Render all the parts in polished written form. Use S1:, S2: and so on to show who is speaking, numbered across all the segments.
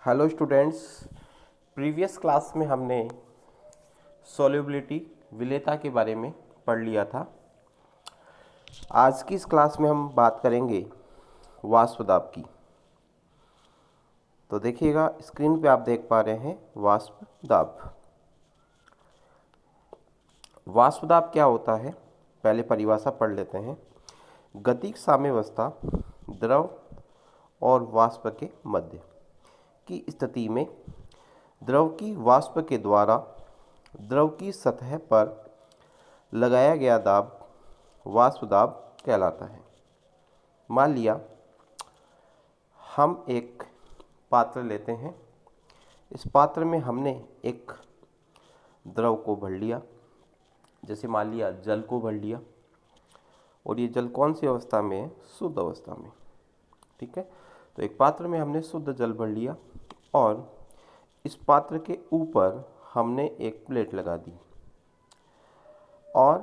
S1: Hello students, previous class में हमने solubility विलेयता के बारे में पढ़ लिया था। आज की इस क्लास में हम बात करेंगे वाष्प दाब की। तो देखिएगा, स्क्रीन पे आप देख पा रहे हैं वाष्प दाब। वाष्प दाब क्या होता है, पहले परिभाषा पढ़ लेते हैं। गतिक साम्यावस्था द्रव और वाष्प के मध्य की स्थिति में द्रव की वाष्प के द्वारा द्रव की सतह पर लगाया गया दाब वाष्प दाब कहलाता है। मान लिया हम एक पात्र लेते हैं। इस पात्र में हमने एक द्रव को भर लिया, जैसे मान लिया जल को भर लिया, और ये जल कौन सी अवस्था में है? शुद्ध अवस्था में। ठीक है, तो एक पात्र में हमने शुद्ध जल भर लिया और इस पात्र के ऊपर हमने एक प्लेट लगा दी और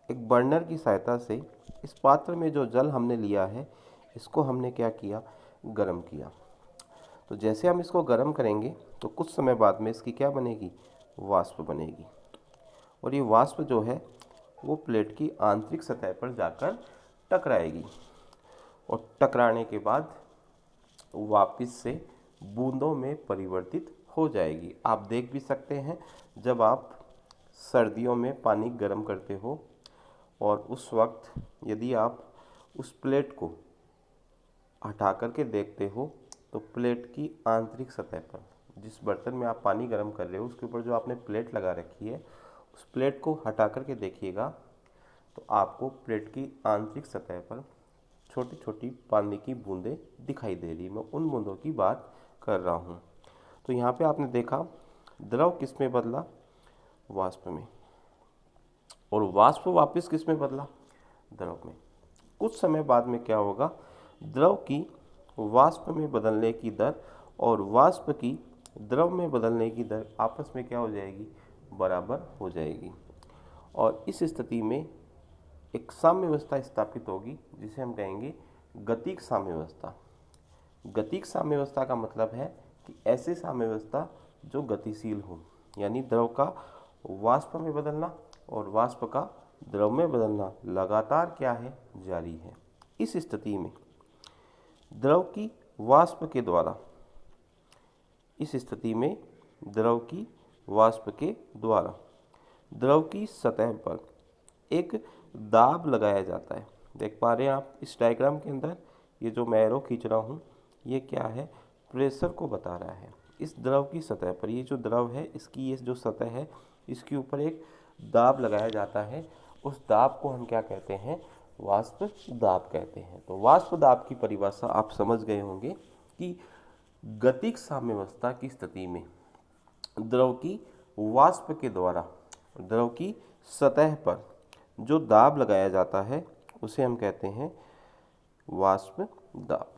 S1: एक बर्नर की सहायता से इस पात्र में जो जल हमने लिया है इसको हमने क्या किया? गर्म किया। तो जैसे हम इसको गर्म करेंगे तो कुछ समय बाद में इसकी क्या बनेगी? वाष्प बनेगी। और ये वाष्प जो है वो प्लेट की आंतरिक सतह पर जाकर टकराएगी और टकराने के बाद वापस से बूंदों में परिवर्तित हो जाएगी। आप देख भी सकते हैं, जब आप सर्दियों में पानी गर्म करते हो और उस वक्त यदि आप उस प्लेट को हटा करके देखते हो तो प्लेट की आंतरिक सतह पर, जिस बर्तन में आप पानी गर्म कर रहे हो उसके ऊपर जो आपने प्लेट लगा रखी है, उस प्लेट को हटा करके देखिएगा तो आपको प्लेट की आंतरिक सतह पर छोटी छोटी पानी की बूंदें दिखाई दे रही। मैं उन बूंदों की बात कर रहा हूँ। तो यहाँ पे आपने देखा द्रव किस में बदला? वाष्प में। और वाष्प वापस किस में बदला? द्रव में। कुछ समय बाद में क्या होगा? द्रव की वाष्प में बदलने की दर और वाष्प की द्रव में बदलने की दर आपस में क्या हो जाएगी? बराबर हो जाएगी। और इस स्थिति में एक साम्यावस्था स्थापित होगी जिसे हम कहेंगे गतिक साम्यावस्था। गतिक साम्यावस्था का मतलब है कि ऐसे साम्यावस्था जो गतिशील हो, यानी द्रव का वाष्प में बदलना और वाष्प का द्रव में बदलना लगातार क्या है? जारी है। इस स्थिति में द्रव की वाष्प के द्वारा इस स्थिति में द्रव की वाष्प के द्वारा द्रव की सतह पर एक दाब लगाया जाता है। देख पा रहे हैं आप इस डायग्राम के अंदर, ये जो मैं एरो खींच रहा हूँ ये क्या है? प्रेशर को बता रहा है। इस द्रव की सतह पर, ये जो द्रव है इसकी ये जो सतह है इसके ऊपर एक दाब लगाया जाता है। उस दाब को हम क्या कहते हैं? वाष्प दाब कहते हैं। तो वाष्प दाब की परिभाषा आप समझ गए होंगे कि गतिक साम्यावस्था की स्थिति में द्रव की वाष्प के द्वारा द्रव की सतह पर जो दाब लगाया जाता है उसे हम कहते हैं वाष्प दाब।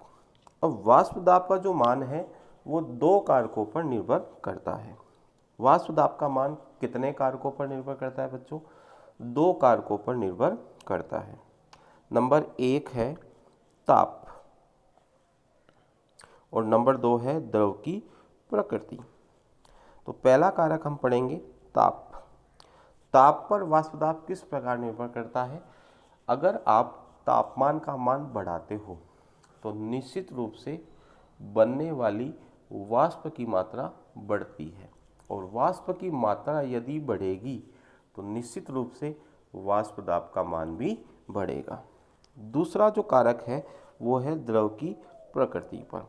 S1: अब वाष्प दाब का जो मान है वो दो कारकों पर निर्भर करता है। वाष्प दाब का मान कितने कारकों पर निर्भर करता है बच्चों? दो कारकों पर निर्भर करता है। नंबर एक है ताप और नंबर दो है द्रव की प्रकृति। तो पहला कारक हम पढ़ेंगे ताप। ताप पर वाष्प दाब किस प्रकार निर्भर करता है? अगर आप तापमान का मान बढ़ाते हो तो निश्चित रूप से बनने वाली वाष्प की मात्रा बढ़ती है, और वाष्प की मात्रा यदि बढ़ेगी तो निश्चित रूप से वाष्प दाब का मान भी बढ़ेगा। दूसरा जो कारक है वो है द्रव की प्रकृति पर।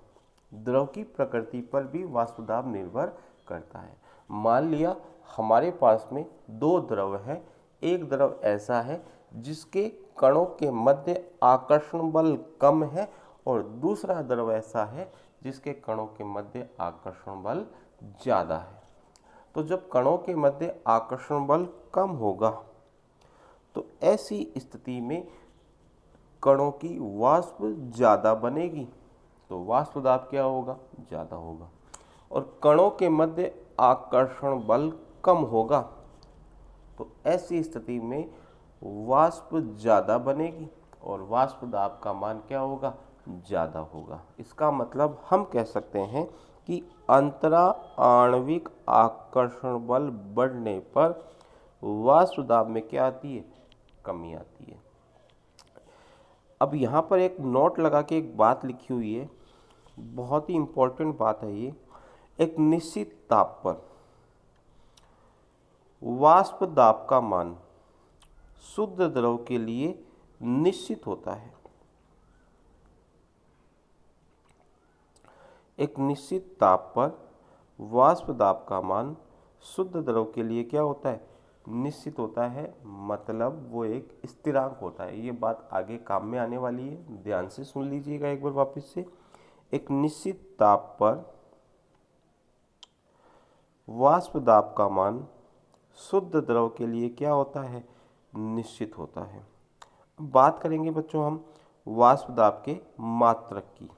S1: द्रव की प्रकृति पर भी वाष्प दाब निर्भर करता है। मान लिया हमारे पास में दो द्रव है। एक द्रव ऐसा है जिसके कणों के मध्य आकर्षण बल कम है और दूसरा द्रव ऐसा है जिसके कणों के मध्य आकर्षण बल ज़्यादा है। तो जब कणों के मध्य आकर्षण बल कम होगा तो ऐसी स्थिति में कणों की वाष्प ज़्यादा बनेगी, तो वाष्प दाब क्या होगा? ज़्यादा होगा। और कणों के मध्य आकर्षण बल कम होगा तो ऐसी स्थिति में वाष्प ज़्यादा बनेगी और वाष्प दाब का मान क्या होगा? ज़्यादा होगा। इसका मतलब हम कह सकते हैं कि अंतरा आणविक आकर्षण बल बढ़ने पर वाष्प दाब में क्या आती है, कमी आती है। अब यहाँ पर एक नोट लगा के एक बात लिखी हुई है, बहुत ही इम्पोर्टेंट बात है ये। एक निश्चित ताप पर वाष्प दाब का मान शुद्ध द्रव के लिए निश्चित होता है। एक निश्चित ताप पर वाष्प दाब का मान शुद्ध द्रव के लिए क्या होता है, निश्चित होता है, मतलब वो एक स्थिरांक होता है। ये बात आगे काम में आने वाली है, ध्यान से सुन लीजिएगा एक बार वापस से। एक निश्चित ताप पर वाष्प दाब का मान शुद्ध द्रव के लिए क्या होता है, निश्चित होता है। बात करेंगे बच्चों हम वाष्प दाब के मात्रक की।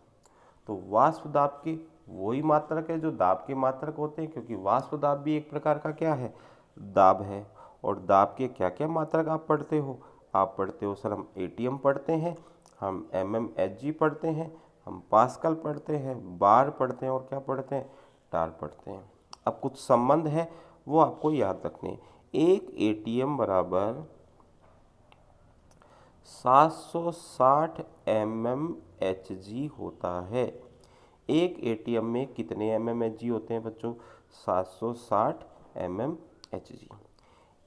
S1: तो वाष्प दाब के वही मात्रक है जो दाब के मात्रक होते हैं, क्योंकि वाष्प दाब भी एक प्रकार का क्या है, दाब है। और दाब के क्या क्या मात्रक आप पढ़ते हो, आप पढ़ते हो सर, हम एटीएम पढ़ते हैं, हम एमएमएचजी पढ़ते हैं, हम पास्कल पढ़ते हैं, बार पढ़ते हैं और क्या पढ़ते हैं, टार पढ़ते हैं। अब कुछ संबंध है वो आपको याद रखने। एक एटीएम बराबर 760 mmHg होता है। एक एटीएम में कितने mmHg होते हैं बच्चों, 760 mmHg।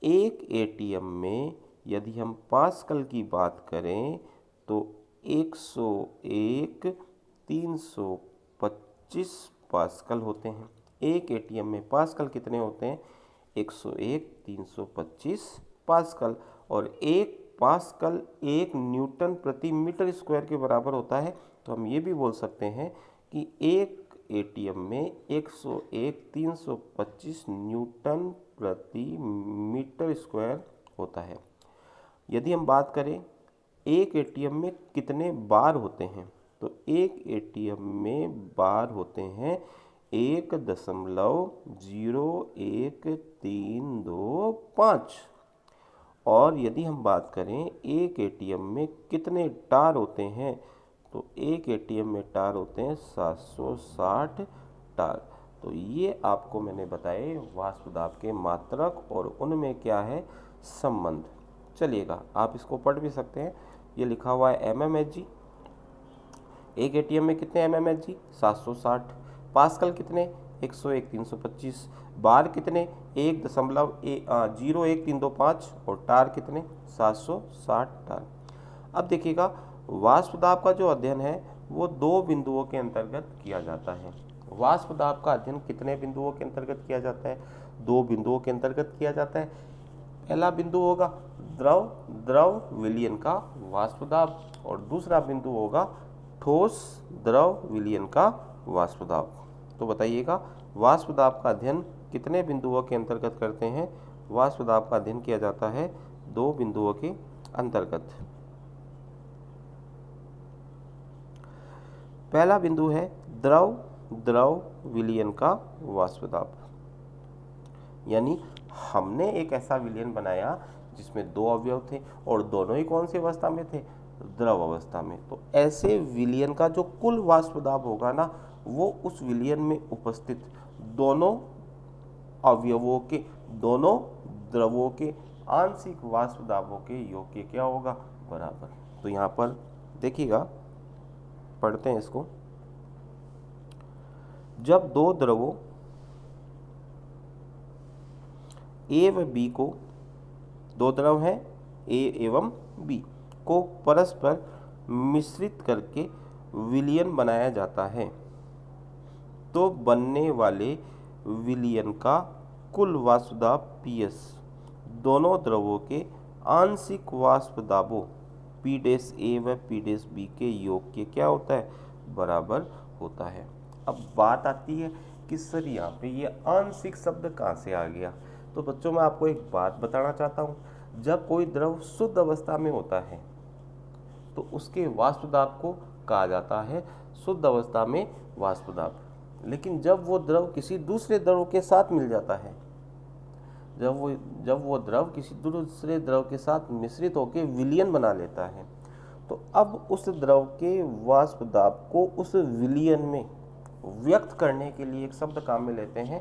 S1: एक एटीएम में यदि हम पास्कल की बात करें तो 101 325 पास्कल होते हैं। एक एटीएम में पास्कल कितने होते हैं, 101 325 पास्कल। और एक पास्कल 1 न्यूटन प्रति मीटर स्क्वायर के बराबर होता है। तो हम ये भी बोल सकते हैं कि एक एटीएम में 101 325 न्यूटन प्रति मीटर स्क्वायर होता है। यदि हम बात करें एक एटीएम में कितने बार होते हैं, तो एक एटीएम में बार होते हैं 1.01325। और यदि हम बात करें एक एटीएम में कितने टार होते हैं, तो एक एटीएम में टार होते हैं 760 टार। तो ये आपको मैंने बताए वाष्प दाब के मात्रक और उनमें क्या है संबंध। चलिएगा आप इसको पढ़ भी सकते हैं, ये लिखा हुआ है mmHg। एक एटीएम में कितने mmHg, 760। पास्कल कितने, 101 325। बार कितने, 1.01325। और टार कितने, 760 टार। अब देखिएगा वाष्प दाब का जो अध्ययन है वो दो बिंदुओं के अंतर्गत किया जाता है। वाष्प दाब का अध्ययन कितने बिंदुओं के अंतर्गत किया जाता है, दो बिंदुओं के अंतर्गत किया जाता है। पहला बिंदु होगा द्रव विलयन का वाष्प दाब और दूसरा बिंदु होगा ठोस द्रव विलयन का वाष्प दाब। तो बताइएगा वाष्प दाब का अध्ययन कितने बिंदुओं के अंतर्गत करते हैं, वाष्प दाब का अध्ययन किया जाता है दो बिंदुओं के अंतर्गत। पहला बिंदु है द्रव विलयन का वाष्प दाब, यानी हमने एक ऐसा विलयन बनाया जिसमें दो अवयव थे और दोनों ही कौन सी अवस्था में थे, द्रव अवस्था में। तो ऐसे विलयन का जो कुल वाष्प दाब होगा ना, वो उस विलयन में उपस्थित दोनों अवयवों के, दोनों द्रवों के आंशिक वाष्प दाबों के योग के क्या होगा, बराबर। तो यहाँ पर देखिएगा, पढ़ते हैं इसको। जब दो द्रवों ए व बी को, दो द्रव हैं ए एवं बी को परस्पर मिश्रित करके विलयन बनाया जाता है, तो बनने वाले विलयन का कुल वाष्प दाब Ps दोनों द्रवों के आंशिक वाष्प दाबों P' व P' के योग के क्या होता है, बराबर होता है। अब बात आती है कि सर यहाँ पे ये आंशिक शब्द कहाँ से आ गया। तो बच्चों मैं आपको एक बात बताना चाहता हूँ, जब कोई द्रव शुद्ध अवस्था में होता है तो उसके वाष्प दाब को कहा जाता है शुद्ध अवस्था में वाष्प दाब। लेकिन जब वो द्रव किसी दूसरे द्रव के साथ मिल जाता है, जब वो द्रव किसी दूसरे द्रव के साथ मिश्रित होकर विलयन बना लेता है, तो अब उस द्रव के वाष्प दाब को उस विलयन में व्यक्त करने के लिए एक शब्द काम में लेते हैं,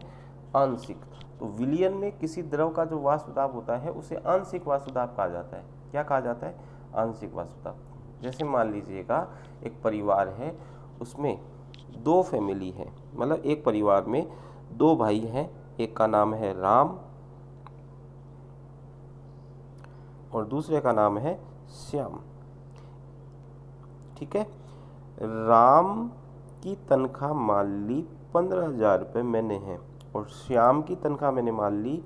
S1: आंशिक। तो विलयन में किसी द्रव का जो वाष्प दाब होता है उसे आंशिक वाष्प दाब कहा जाता है। क्या कहा जाता है? आंशिक वाष्प दाब। जैसे मान लीजिएगा एक परिवार है, उसमें 2 फैमिली है, मतलब एक परिवार में 2 भाई हैं, एक का नाम है राम और दूसरे का नाम है श्याम। ठीक है, राम की तनख्वाह मान ली 15,000 रुपये महीने है और श्याम की तनख्वाह मैंने मान ली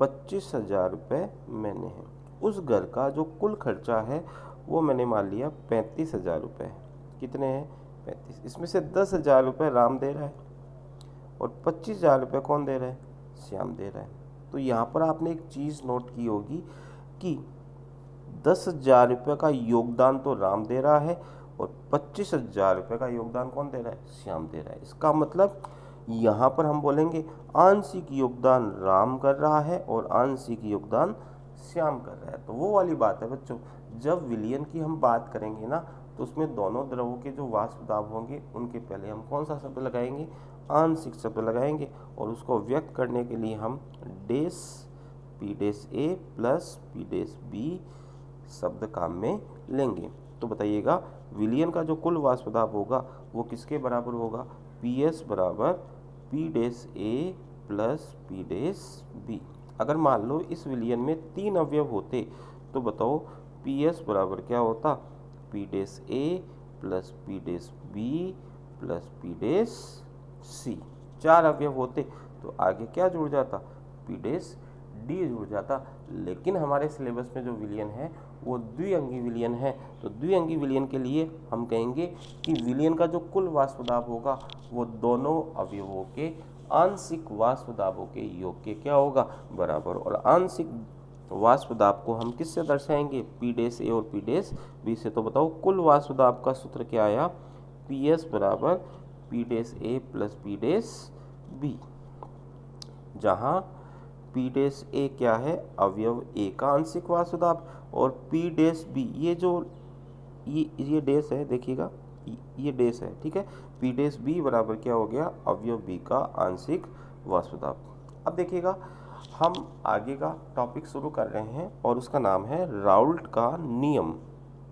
S1: 25,000 रुपये महीने है। उस घर का जो कुल खर्चा है वो मैंने मान लिया 35,000 रुपये। कितने हैं? 35। इसमें से 10,000 रुपये राम दे रहा है और 25,000 रुपये कौन दे रहा है? श्याम दे रहा है। तो यहाँ पर आपने एक चीज़ नोट की होगी कि 10,000 रुपये का योगदान तो राम दे रहा है और 25,000 रुपये का योगदान कौन दे रहा है? श्याम दे रहा है। इसका मतलब यहाँ पर हम बोलेंगे आंशिक योगदान राम कर रहा है और आंशिक योगदान श्याम कर रहा है। तो वो वाली बात है बच्चों, जब विलयन की हम बात करेंगे ना, तो उसमें दोनों द्रवों के जो वाष्प दाब होंगे उनके पहले हम कौन सा शब्द लगाएंगे? आंशिक शब्द लगाएंगे और उसको व्यक्त करने के लिए हम डेस पी डेस ए प्लस पी डेस बी शब्द काम में लेंगे। तो बताइएगा विलयन का जो कुल वाष्प दाब होगा वो किसके बराबर होगा? पी एस बराबर पी डेस ए प्लस पी डेस बी। अगर मान लो इस विलयन में 3 अवयव होते तो बताओ पी एस बराबर क्या होता? पी डेस ए plus P dash B plus P डेस सी। 4 अवयव होते तो आगे क्या जुड़ जाता? पी डेस डी जुड़ जाता। लेकिन हमारे सिलेबस में जो विलयन है वो द्विअंगी विलयन है। तो द्विअंगी विलयन के लिए हम कहेंगे कि विलयन का जो कुल वाष्प दाब होगा वो दोनों अवयवों के आंशिक वाष्प दाबों के योग के क्या होगा? बराबर। और आंशिक वाष्प दाब को हम किससे दर्शाएंगे? पी डेस ए और पी डेस बी से। तो बताओ कुल वाष्प दाब का सूत्र क्या आया? पी एस बराबर पी डेस ए प्लस पी डेस बी, जहाँ पी डेस ए क्या है? अवयव ए का आंशिक वाष्प दाब और पी डेस बी ये जो ये डेस है, देखिएगा ये डेस है, ठीक है। पी डेस बी बराबर क्या हो गया? अवयव बी का आंशिक वाष्प दाब। अब देखिएगा हम आगे का टॉपिक शुरू कर रहे हैं और उसका नाम है राउल्ट का नियम।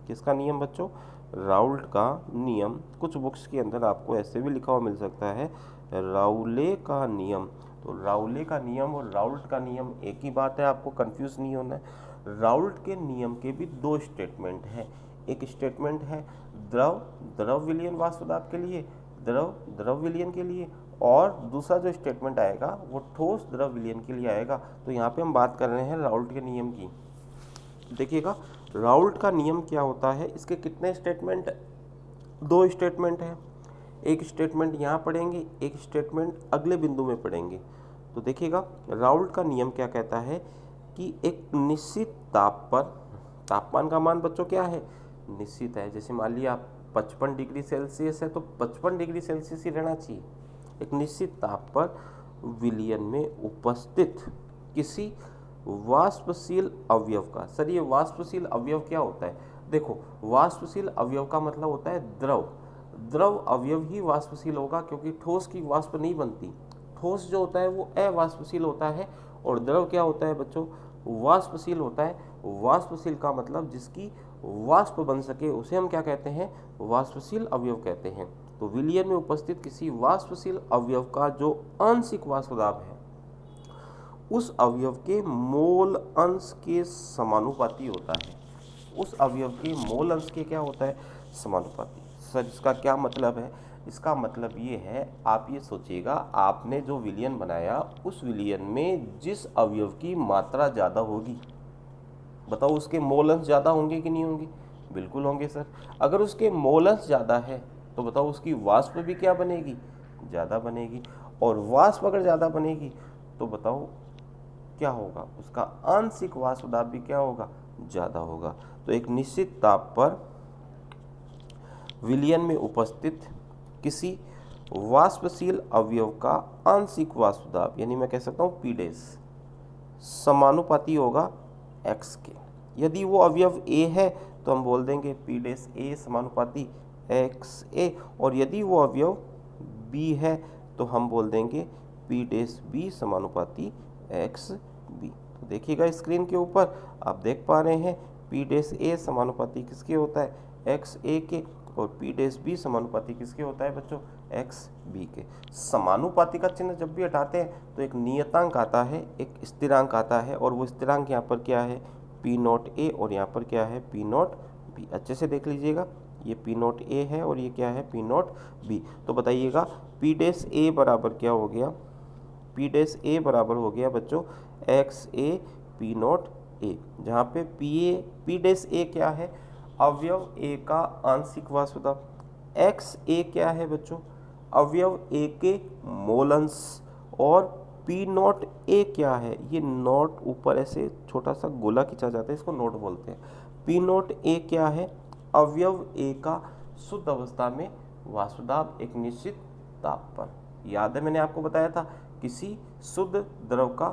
S1: किसका नियम बच्चों? राउल्ट का नियम। कुछ बुक्स के अंदर आपको ऐसे भी लिखा हुआ मिल सकता है राउले का नियम। तो राउले का नियम और राउल्ट का नियम एक ही बात है, आपको कंफ्यूज नहीं होना है। राउल्ट के नियम के भी 2 स्टेटमेंट हैं। एक स्टेटमेंट है द्रव विलयन वाष्प दाब के लिए, द्रव विलयन के लिए, और दूसरा जो स्टेटमेंट आएगा वो ठोस द्रव विलयन के लिए आएगा। तो यहाँ पे हम बात कर रहे हैं राउल्ट के नियम की। देखिएगा राउल्ट का नियम क्या होता है, इसके कितने स्टेटमेंट? 2 स्टेटमेंट है। एक स्टेटमेंट यहाँ पढ़ेंगे, एक स्टेटमेंट अगले बिंदु में पढ़ेंगे। तो देखिएगा राउल्ट का नियम क्या कहता है कि एक निश्चित ताप पर, तापमान का मान बच्चों क्या है? निश्चित है। जैसे मान लिया 55 डिग्री सेल्सियस है तो 55 डिग्री सेल्सियस ही रहना चाहिए। एक निश्चित ताप पर विलयन में उपस्थित किसी वाष्पशील अवयव का, सर ये वाष्पशील अवयव क्या होता है? देखो वाष्पशील अवयव का मतलब होता है द्रव अवयव ही वाष्पशील होगा, क्योंकि ठोस की वाष्प नहीं बनती। ठोस जो होता है वो अवाष्पशील होता है और द्रव क्या होता है बच्चों? वाष्पशील होता है। वाष्पशील का मतलब जिसकी वाष्प बन सके उसे हम क्या कहते हैं? वाष्पशील अवयव कहते हैं। तो विलयन में उपस्थित किसी वाष्पशील अवयव का जो आंशिक वाष्प दाब है उस अवयव के मोल अंश के समानुपाती होता है। उस अवयव के मोल अंश के क्या होता है? समानुपाती। सर इसका क्या मतलब है? इसका मतलब ये है, आप ये सोचिएगा आपने जो विलयन बनाया उस विलयन में जिस अवयव की मात्रा ज़्यादा होगी, बताओ उसके मोल अंश ज़्यादा होंगे कि नहीं होंगे? बिल्कुल होंगे सर। अगर उसके मोल अंश ज़्यादा है तो बताओ उसकी वाष्प भी क्या बनेगी? ज़्यादा बनेगी। और वाष्प अगर ज़्यादा बनेगी तो बताओ क्या होगा? उसका आंशिक वाष्प दाब भी क्या होगा? ज़्यादा होगा। तो एक निश्चित ताप पर विलयन में उपस्थित किसी वाष्पशील अवयव का आंशिक वाष्प दाब, यानी मैं कह सकता हूँ पी डेस, समानुपाती होगा x के। यदि वो अवयव A है तो हम बोल देंगे पी डैश ए समानुपाती एक्स ए, और यदि वो अवयव बी है तो हम बोल देंगे पी डैश बी समानुपाती एक्स बी। तो देखिएगा स्क्रीन के ऊपर आप देख पा रहे हैं पी डैश ए समानुपाती किसके होता है, एक्स ए के, और पी डैश बी समानुपाती किसके होता है बच्चों, एक्स बी के। समानुपाती का चिन्ह जब भी हटाते हैं तो एक नियतांक आता है, एक स्थिरांक आता है, और वो स्थिरांक यहाँ पर क्या है, पी नॉट ए, और यहाँ पर क्या है, पी नॉट बी। अच्छे से देख लीजिएगा, ये पी नॉट ए है और ये क्या है, पी नॉट बी। तो बताइएगा पी डैश ए बराबर क्या हो गया, पी डैश ए बराबर हो गया बच्चों एक्स ए पी नॉट ए, जहाँ पे पी डैश ए क्या है, अवयव ए का आंशिक वाष्पदाब, एक्स ए क्या है बच्चों, अवयव ए के मोल अंश, और पी नॉट ए क्या है, ये नोट ऊपर ऐसे छोटा सा गोला खींचा जाता है, इसको नोट बोलते हैं। पी नॉट ए क्या है, अवयव ए का शुद्ध अवस्था में वाष्पदाब एक निश्चित ताप पर। याद है मैंने आपको बताया था किसी शुद्ध द्रव का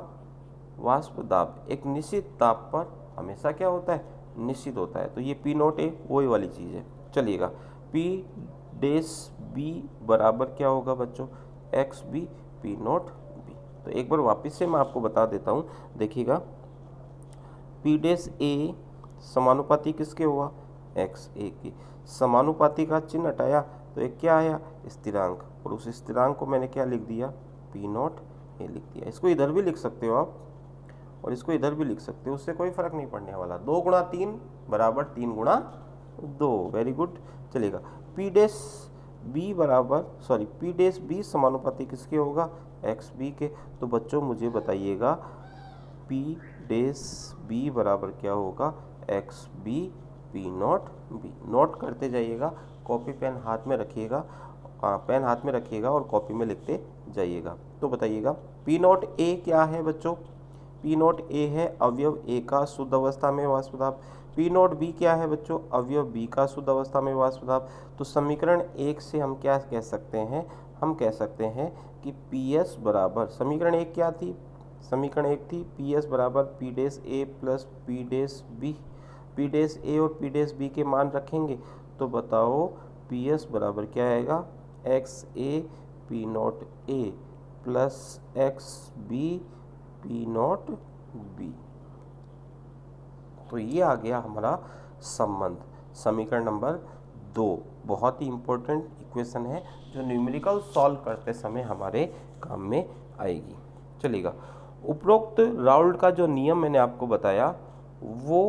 S1: वाष्पदाब एक निश्चित ताप पर हमेशा क्या होता है, निश्चित होता है। तो ये पी नॉट ए वही वाली चीज़ है। चलिएगा पी डैश बी बराबर क्या होगा बच्चों, X B P naught B. तो एक बार वापस से मैं आपको बता देता हूँ, देखिएगा पी डैश ए समानुपाती किसके हुआ, एक्स ए के। समानुपाती का चिन्ह हटाया तो एक क्या आया, स्थिरांक, और उस स्थिरांक को मैंने क्या लिख दिया, पी नॉट ए लिख दिया। इसको इधर भी लिख सकते हो आप और इसको इधर भी लिख सकते हो, उससे कोई फर्क नहीं पड़ने वाला। 2 गुणा 3 बराबर 3 गुणा 2, वेरी गुड। चलेगा पी डैश बी बराबर पी डैश बी समानुपाती किसके होगा, एक्स बी के। तो बच्चों मुझे बताइएगा पी डैश बी बराबर क्या होगा, X B P naught B. Note करते जाइएगा, कॉपी पेन हाथ में रखिएगा, पेन हाथ में रखिएगा और कॉपी में लिखते जाइएगा। तो बताइएगा पी नॉट ए क्या है बच्चों, पी नॉट ए है अवयव ए का शुद्ध अवस्था में वाष्पदाब। पी नॉट बी क्या है बच्चों, अवयव बी का शुद्ध अवस्था में वाष्पदाब। तो समीकरण 1 से हम क्या कह सकते हैं, हम कह सकते हैं कि पी एस बराबर, समीकरण 1 क्या थी, समीकरण 1 थी पी एस बराबर P dash A plus P dash B. P dash A और पी डैश बी के मान रखेंगे तो बताओ पी एस बराबर क्या आएगा, X A P naught A plus X B P naught B. तो ये आ गया हमारा संबंध, समीकरण नंबर 2। बहुत ही इंपॉर्टेंट इक्वेशन है जो न्यूमेरिकल सॉल्व करते समय हमारे काम में आएगी। चलिएगा उपरोक्त राउल्ट का जो नियम मैंने आपको बताया वो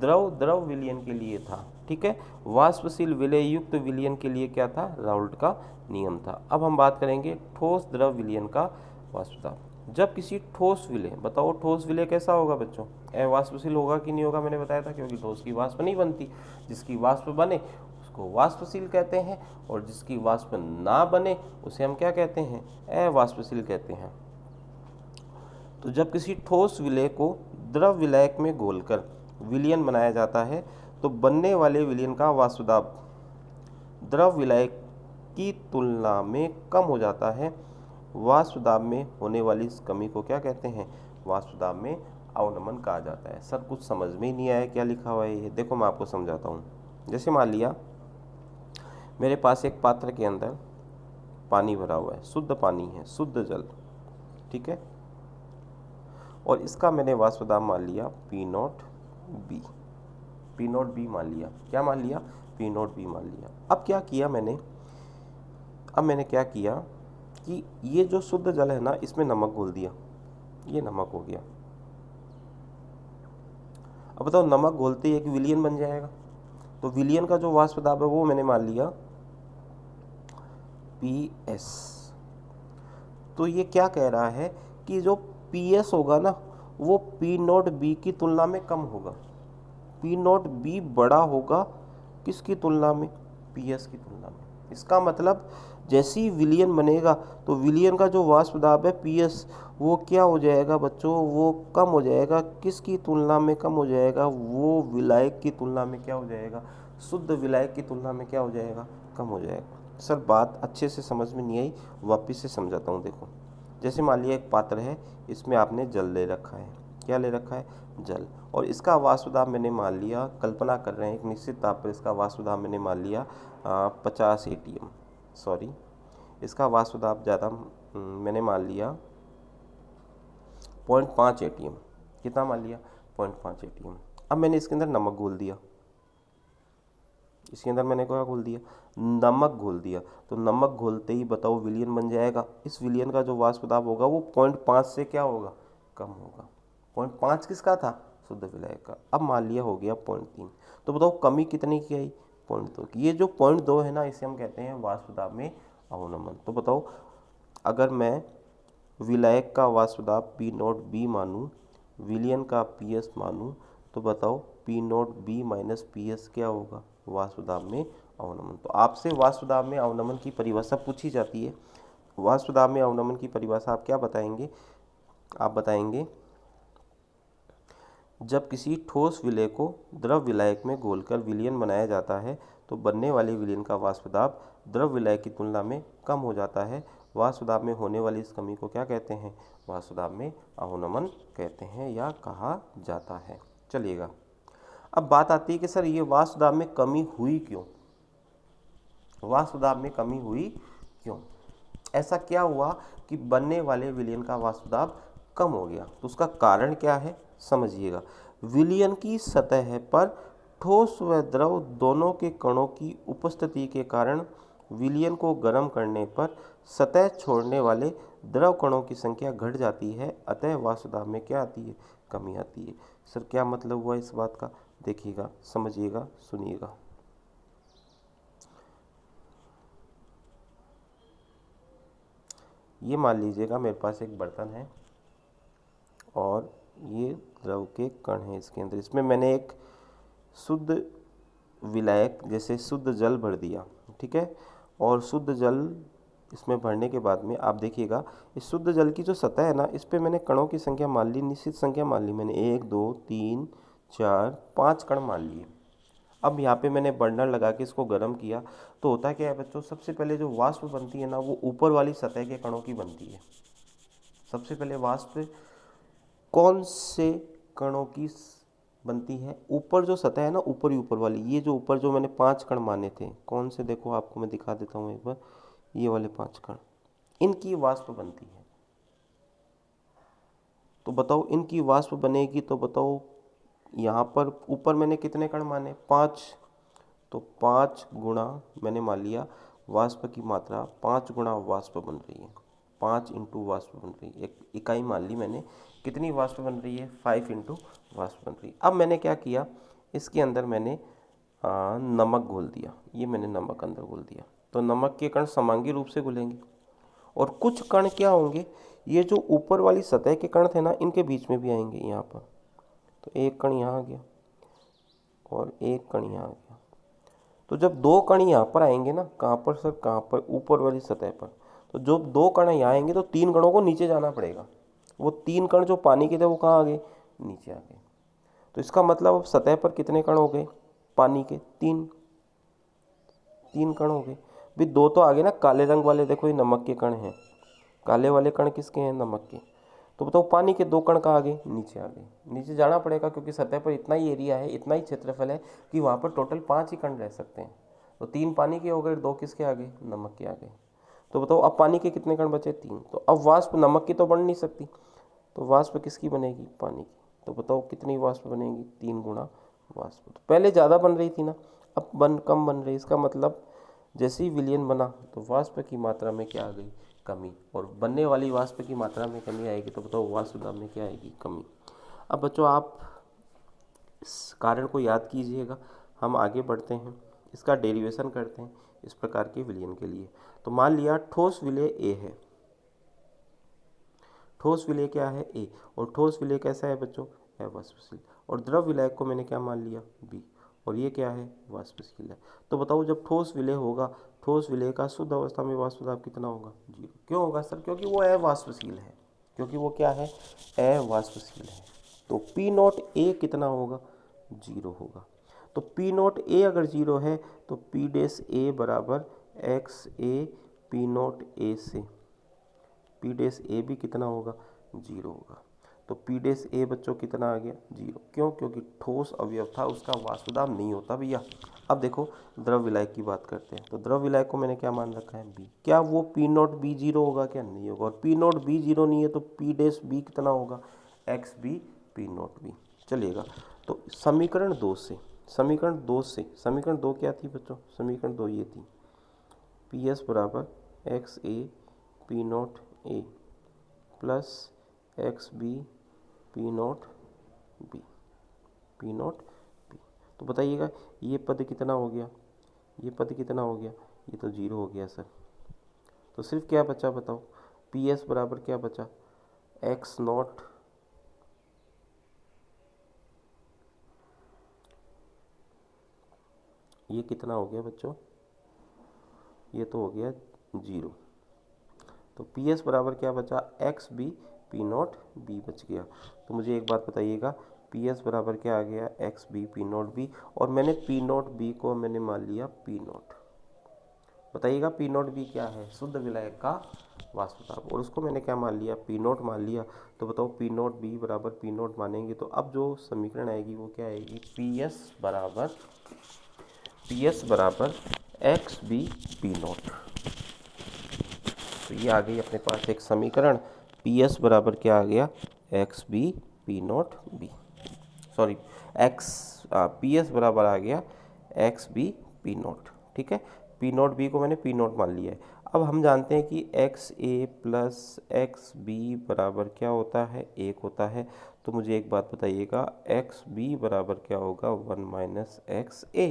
S1: द्रव विलयन के लिए था, ठीक है। वाष्पशील विलय युक्त विलयन के लिए क्या था, राउल्ट का नियम था। अब हम बात करेंगे ठोस द्रव विलयन का वाष्पदाब। जब किसी ठोस विलय, बताओ ठोस विलय कैसा होगा बच्चों, अवाष्पशील होगा कि नहीं होगा, मैंने बताया था, क्योंकि ठोस की वाष्प नहीं बनती। जिसकी वाष्प बने उसको वाष्पशील कहते हैं, और जिसकी वाष्प ना बने उसे हम क्या कहते हैं, अवाष्पशील कहते हैं। तो जब किसी ठोस विलय को द्रव विलायक में घोलकर विलयन बनाया जाता है तो बनने वाले विलयन का वाष्पदाब द्रव विलायक की तुलना में कम हो जाता है। वाष्पदाब में होने वाली इस कमी को क्या कहते हैं, वाष्पदाब में अवनमन कहा जाता है। सर कुछ समझ में ही नहीं आया क्या लिखा हुआ है ये, देखो मैं आपको समझाता हूँ। जैसे मान लिया मेरे पास एक पात्र के अंदर पानी भरा हुआ है, शुद्ध पानी है, शुद्ध जल, ठीक है, और इसका मैंने वाष्पदाब मान लिया P naught B, P naught B मान लिया। क्या मान लिया, पी नॉट बी मान लिया। अब क्या किया मैंने, अब मैंने क्या किया कि ये जो शुद्ध जल है ना, इसमें नमक घोल दिया, ये नमक हो गया। अब बताओ नमक घोलते ही एक विलयन बन जाएगा, तो विलयन का जो वाष्पदाब है वो मैंने मान लिया पी एस। तो ये क्या कह रहा है कि जो पी एस होगा ना वो पी नॉट बी की तुलना में कम होगा। पी नॉट बी बड़ा होगा किसकी तुलना में, पी एस की तुलना में। इसका मतलब जैसे ही विलयन बनेगा तो विलयन का जो वाष्पदाब है पी एस वो क्या हो जाएगा बच्चों, वो कम हो जाएगा। किसकी तुलना में कम हो जाएगा, वो विलायक की तुलना में क्या हो जाएगा, शुद्ध विलायक की तुलना में क्या हो जाएगा, कम हो जाएगा। सर बात अच्छे से समझ में नहीं आई, वापिस से समझाता हूँ। देखो जैसे मान लिया एक पात्र है, इसमें आपने जल ले रखा है, क्या ले रखा है, जल। और इसका वाष्प दाब मैंने मान लिया, कल्पना कर रहे हैं एक निश्चित ताप पर इसका वाष्प दाब मैंने मान लिया 50 ATM, सॉरी इसका वाष्प दाब ज़्यादा मैंने मान लिया 0.5 ATM। कितना मान लिया, 0.5 ATM। अब मैंने इसके अंदर नमक घोल दिया, इसके अंदर मैंने क्या घोल दिया, नमक घोल दिया। तो नमक घोलते ही बताओ विलयन बन जाएगा। इस विलयन का जो वाष्प दाब होगा वो 0.5 से क्या होगा, कम होगा। 0.5 किसका था, शुद्ध विलायक का। अब मान लिया हो गया 0.3। तो बताओ कमी कितनी की आई, 0.2 की। ये जो 0.2 है ना, इसे हम कहते हैं वाष्प दाब में अवनमन। तो बताओ अगर मैं विलायक का वाष्प दाब P0B मानूं, विलयन का PS मानूं, तो बताओ P0B माइनस PS क्या होगा, वाष्प दाब में अवनमन। तो आपसे वाष्प दाब में अवनमन की परिभाषा पूछी जाती है। वाष्प दाब में अवनमन की परिभाषा आप क्या बताएंगे, आप बताएंगे जब किसी ठोस विलय को द्रव विलायक में घोलकर विलयन बनाया जाता है तो बनने वाले विलयन का वाष्प दाब द्रव विलायक की तुलना में कम हो जाता है। वाष्प दाब में होने वाली इस कमी को क्या कहते हैं, वाष्प दाब में अवनमन कहते हैं या कहा जाता है। चलिएगा, अब बात आती है कि सर ये वाष्प दाब में कमी हुई क्यों, वाष्प दाब में कमी हुई क्यों, ऐसा क्या हुआ कि बनने वाले विलयन का वाष्प दाब कम हो गया। तो उसका कारण क्या है, समझिएगा। विलयन की सतह पर ठोस व द्रव दोनों के कणों की उपस्थिति के कारण विलयन को गर्म करने पर सतह छोड़ने वाले द्रव कणों की संख्या घट जाती है, अतः वाष्प दाब में क्या आती है, कमी आती है। सर क्या मतलब हुआ इस बात का, देखिएगा, समझिएगा, सुनिएगा। ये मान लीजिएगा मेरे पास एक बर्तन है और ये द्रव के कण हैं इसके अंदर, इसमें मैंने एक शुद्ध विलायक जैसे शुद्ध जल भर दिया, ठीक है। और शुद्ध जल इसमें भरने के बाद में आप देखिएगा इस शुद्ध जल की जो सतह है ना, इस पर मैंने कणों की संख्या मान ली, निश्चित संख्या मान ली मैंने, 1 2 3 4 5 कण मान लिए। अब यहाँ पे मैंने बर्नर लगा के इसको गर्म किया, तो होता क्या है बच्चों, सबसे पहले जो वाष्प बनती है ना वो ऊपर वाली सतह के कणों की बनती है। सबसे पहले वाष्प कौन से कणों की बनती है, ऊपर जो सतह है ना, ऊपर ही ऊपर वाली, ये जो ऊपर जो मैंने 5 कण माने थे, कौन से, देखो आपको मैं दिखा देता हूँ एक बार, ये वाले 5 कण, इनकी वाष्प बनती है। तो बताओ इनकी वाष्प बनेगी, तो बताओ यहाँ पर ऊपर मैंने कितने कण माने, 5, तो 5 गुणा मैंने मान लिया वाष्प की मात्रा, 5 गुणा वाष्प बन रही है, 5 इंटू वाष्प बन रही है, एक इकाई मान ली मैंने, कितनी वाष्प बन रही है, 5 इंटू वाष्प बन रही है। अब मैंने क्या किया, इसके अंदर मैंने नमक घोल दिया, ये मैंने नमक अंदर घोल दिया। तो नमक के कण समांगी रूप से घुलेंगे और कुछ कण क्या होंगे, ये जो ऊपर वाली सतह के कण थे ना, इनके बीच में भी आएंगे यहाँ पर। तो एक कण यहाँ आ गया और एक कण यहाँ आ गया। तो जब 2 कण यहाँ पर आएंगे ना, कहाँ पर सर, कहाँ पर, ऊपर वाली सतह पर। तो जो 2 कण यहाँ आएंगे तो 3 कणों को नीचे जाना पड़ेगा। वो 3 कण जो पानी के थे वो कहाँ आ गए, नीचे आ गए। तो इसका मतलब अब सतह पर कितने कण हो गए, पानी के 3 कण हो गए। भी 2 तो आ गए ना, काले रंग वाले देखो ये नमक के कण हैं, काले वाले कण किसके हैं, नमक के। तो बताओ पानी के 2 कण कहाँ आ गए, नीचे आ गए। नीचे जाना पड़ेगा क्योंकि सतह पर इतना ही एरिया है, इतना ही क्षेत्रफल है कि वहाँ पर टोटल 5 ही कण रह सकते हैं। तो 3 पानी के हो गए, 2 किसके आ गए, नमक के आ गए। तो बताओ अब पानी के कितने कण बचे, 3। तो अब वाष्प नमक की तो बन नहीं सकती, तो वाष्प किसकी बनेगी, पानी की। तो बताओ कितनी वाष्प बनेगी, 3 गुणा वाष्प। तो पहले ज़्यादा बन रही थी ना, अब कम बन रही। इसका मतलब जैसे ही विलयन बना तो वाष्प की मात्रा में क्या आ गई, कमी। और बनने वाली वाष्प की मात्रा में कमी आएगी, तो बताओ वाष्प दाब में क्या आएगी, कमी। अब बच्चों आप इस कारण को याद कीजिएगा। हम आगे बढ़ते हैं, इसका डेरिवेशन करते हैं इस प्रकार के विलयन के लिए। तो मान लिया ठोस विलय ए है, ठोस विलय क्या है, ए। और ठोस विलय कैसा है बच्चों, है वाष्पशील। और द्रव विलायक को मैंने क्या मान लिया, बी। और ये क्या है, वाष्पशील है। तो बताओ जब ठोस विलय होगा, ठोस विलय का शुद्ध अवस्था में वाष्प दाब कितना होगा, 0। क्यों होगा सर, क्योंकि वो अवाष्पशील है, क्योंकि वो क्या है, अवाष्पशील है। तो पी नॉट ए कितना होगा, 0 होगा। तो पी नॉट ए अगर 0 है तो पी डैश ए बराबर एक्स ए पी नॉट ए से, पी डैश ए भी कितना होगा, 0 होगा। तो पी डैश ए बच्चों कितना आ गया 0। क्यों? क्योंकि ठोस अवयव था, उसका वाष्प दाब नहीं होता भैया। अब देखो द्रव विलायक की बात करते हैं। तो द्रव विलायक को मैंने क्या मान रखा है बी। क्या वो पी नॉट बी 0 होगा? क्या नहीं होगा। और पी नॉट बी 0 नहीं है तो पी डैश बी कितना होगा X B P naught B. चलिएगा, तो समीकरण 2 से समीकरण 2 क्या थी बच्चों? समीकरण 2 ये थी पी एस बराबर X A P naught A plus X B P naught B P naught B. तो बताइएगा ये पद कितना हो गया? ये पद कितना हो गया? ये तो 0 हो गया सर। तो सिर्फ क्या बचा बताओ? पी एस बराबर क्या बचा? एक्स नॉट ये कितना हो गया बच्चों? ये तो हो गया 0। तो पी एस बराबर क्या बचा? X B P naught B बच गया। तो मुझे एक बात बताइएगा, पी एस बराबर क्या आ गया? X B P naught B. और मैंने पी नॉट बी को मैंने मान लिया पी नॉट। बताइएगा पी नॉट बी क्या है? शुद्ध विलायक का वाष्प दाब। और उसको मैंने क्या मान लिया? पी नॉट मान लिया। तो बताओ पी नॉट बी बराबर पी नॉट मानेंगे तो अब जो समीकरण आएगी वो क्या आएगी? पी एस बराबर एक्स बी पी नॉट। तो ये आ गई अपने पास एक समीकरण। पी एस बराबर क्या आ गया? X B P naught B, sorry P S बराबर आ गया एक्स बी पी नॉट। ठीक है, पी नॉट बी को मैंने पी नॉट मान लिया है। अब हम जानते हैं कि एक्स ए प्लस एक्स बी बराबर क्या होता है? 1 होता है। तो मुझे एक बात बताइएगा, एक्स बी बराबर क्या होगा? 1 माइनस एक्स ए।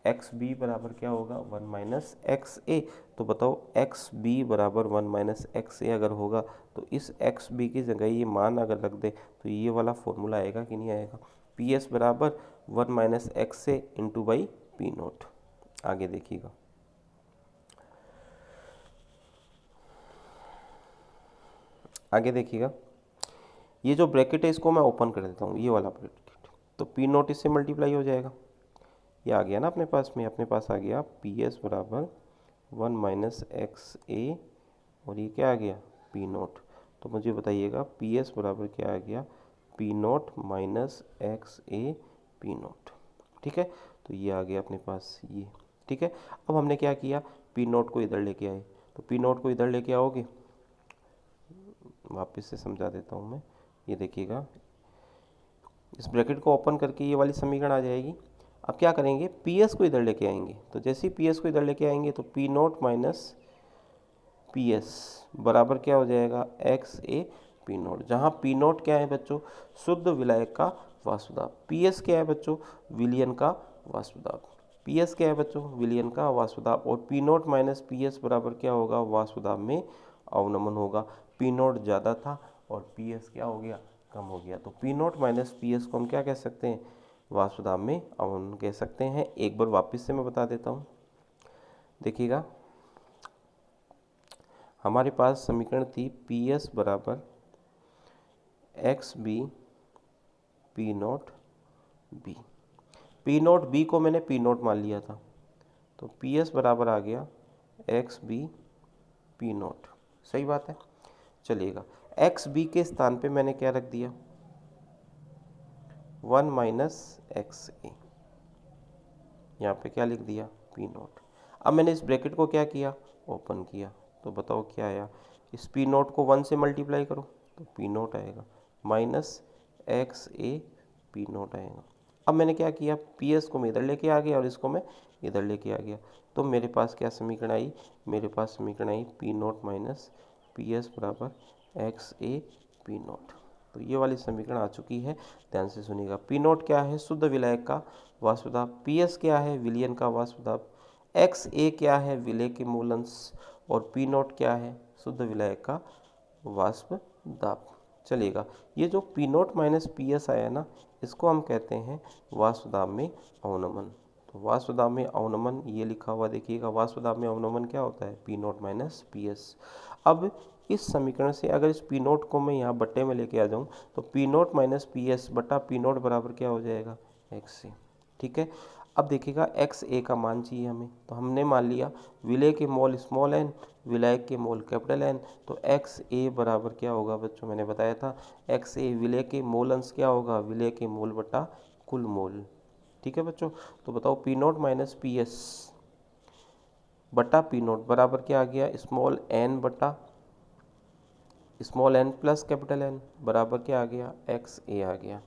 S1: एक्स बी बराबर क्या होगा? 1 माइनस एक्स ए। तो बताओ एक्स बी बराबर 1 माइनस एक्स ए अगर होगा तो इस एक्स बी की जगह ये मान अगर रख दे तो ये वाला फॉर्मूला आएगा कि नहीं आएगा? पी एस बराबर 1 minus x A into by P note. आगे देखिएगा, आगे देखिएगा, ये जो ब्रैकेट है इसको मैं ओपन कर देता हूँ, ये वाला ब्रैकेट। तो पी नोट इससे मल्टीप्लाई हो जाएगा। ये आ गया ना अपने पास में, अपने पास आ गया पी एस बराबर 1 माइनस एक्स ए और ये क्या आ गया? P note. तो मुझे बताइएगा पी एस बराबर क्या आ गया? P naught minus x A P note. ठीक है, तो ये आ गया अपने पास ये। ठीक है, अब हमने क्या किया? पी नोट को इधर लेके आए। तो पी नोट को इधर लेके आओगे, वापस से समझा देता हूँ मैं। ये देखिएगा, इस ब्रैकेट को ओपन करके ये वाली समीकरण आ जाएगी। अब क्या करेंगे? पी एस को इधर लेके आएंगे। तो जैसे ही पी एस को इधर लेके आएंगे तो P naught minus P S बराबर क्या हो जाएगा? X A P note. जहाँ पी नोट क्या है बच्चों? शुद्ध विलायक का वाष्प दाब। पी एस क्या है बच्चों? विलयन का वाष्प दाब। पी एस क्या है बच्चों? विलयन का वाष्प दाब। और P naught minus P S बराबर क्या होगा? वाष्प दाब में अवनमन होगा। पी नोट ज़्यादा था और पी एस क्या हो गया? कम हो गया। तो P naught minus P S को हम क्या कह सकते हैं? वाष्प दाब में अवनमन कह सकते हैं। एक बार वापस से मैं बता देता हूँ, देखिएगा, हमारे पास समीकरण थी पी एस बराबर X B P naught B. P naught B को मैंने पी नोट मान लिया था। तो पी एस बराबर आ गया एक्स बी पी नोट। सही बात है। चलिएगा, एक्स बी के स्थान पे मैंने क्या रख दिया? 1 माइनस एक्स ए। यहाँ पे क्या लिख दिया? P note. अब मैंने इस ब्रैकेट को क्या किया? ओपन किया। तो बताओ क्या आया? इस पी नोट को 1 से मल्टीप्लाई करो तो पी नोट आएगा minus x A P note आएगा। अब मैंने क्या किया? पी एस को मैं इधर लेके आ गया और इसको मैं इधर लेके आ गया। तो मेरे पास क्या समीकरण आई? मेरे पास समीकरण I P naught minus P S बराबर एक्स ए पी नोट। तो ये वाली समीकरण आ चुकी है, ध्यान से सुनिएगा। पी नोट क्या है? शुद्ध विलायक का वाष्प दाब। पी एस क्या है? विलयन का वाष्प दाब। एक्स ए क्या है? विलय के मूल अंश। और पी नोट क्या है? शुद्ध विलायक का वाष्प दाब। चलिएगा, ये जो P naught minus P S आया ना, इसको हम कहते हैं वाष्प दाब में अवनमन। तो वाष्प दाब में अवनमन ये लिखा हुआ देखिएगा। वाष्प दाब में अवनमन क्या होता है? P naught minus P S. अब इस समीकरण से अगर इस पी नोट को मैं यहाँ बट्टे में लेके आ जाऊँ तो P naught minus P S बटा पी नोट बराबर क्या हो जाएगा? एक्स सी। ठीक है, अब देखिएगा एक्स ए का मान चाहिए हमें, तो हमने मान लिया विलय के मोल स्मॉल एन, विलायक के मोल कैपिटल एन, तो एक्स ए बराबर क्या होगा बच्चों, मैंने बताया था एक्स ए विलय के मोल अंश क्या होगा, विलय के मोल बटा कुल मोल। ठीक है बच्चों, तो बताओ P naught minus P S बटा पी नोट बराबर क्या आ गया, स्मॉल एन बटा small N plus capital N बराबर क्या आ गया, एक्स ए आ गया।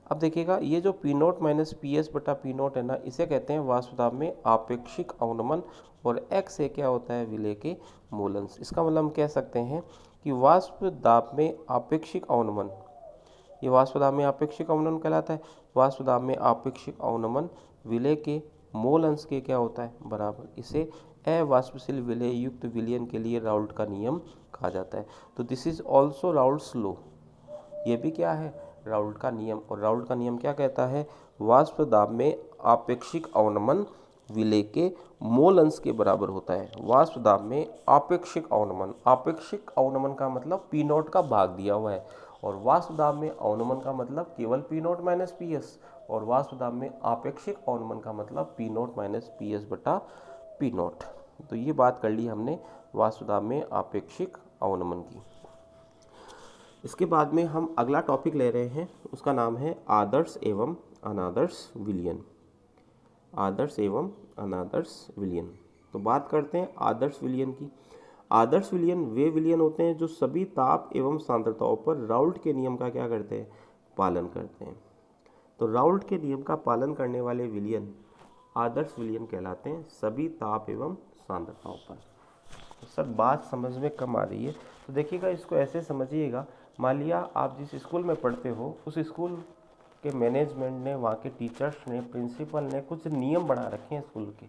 S1: अब देखिएगा ये जो P naught minus P S बटा पी नोट है ना, इसे कहते हैं वाष्प दाब में आपेक्षिक अवनमन, और एक्स ए क्या होता है, विलय के मूलंश। इसका मतलब हम कह सकते हैं कि वाष्प दाब में आपेक्षिक अवनमन, ये वाष्प दाब में आपेक्षिक अवनमन कहलाता है। वाष्प दाब में आपेक्षिक अवनमन विलय के मोल अंश के क्या होता है, बराबर। इसे अवाष्पशील विलय युक्त विलयन के लिए राउल्ट का नियम कहा जाता है। तो this is also Raoult's law, ये भी क्या है, राउल्ट का नियम। और राउल्ट का नियम क्या कहता है, वाष्प दाब में आपेक्षिक अवनमन विलय के मोल अंश के बराबर होता है। वाष्प दाब में आपेक्षिक अवनमन, आपेक्षिक अवनमन का मतलब पी नोट का भाग दिया हुआ है, और वाष्प दाब में अवनमन का मतलब केवल P naught minus P S, और वाष्प दाब में आपेक्षिक अवनमन का मतलब P naught minus P S बटा पी नोट। तो ये बात कर ली हमने वाष्प दाब में आपेक्षिक अवनमन की। इसके बाद में हम अगला टॉपिक ले रहे हैं, उसका नाम है आदर्श एवं अनादर्श विलयन। आदर्श एवं अनादर्श विलयन। तो बात करते हैं आदर्श विलयन की। आदर्श विलयन वे विलयन होते हैं जो सभी ताप एवं सांद्रताओं पर राउल्ट के नियम का क्या करते हैं, पालन करते हैं। तो राउल्ट के नियम का पालन करने वाले विलयन आदर्श विलयन कहलाते हैं, सभी ताप एवं सांद्रताओं पर। तो सर बात समझ में कम आ रही है, तो देखिएगा इसको ऐसे समझिएगा, मान लिया आप जिस स्कूल में पढ़ते हो उस स्कूल के मैनेजमेंट ने, वहाँ के टीचर्स ने, प्रिंसिपल ने कुछ नियम बना रखे हैं स्कूल के।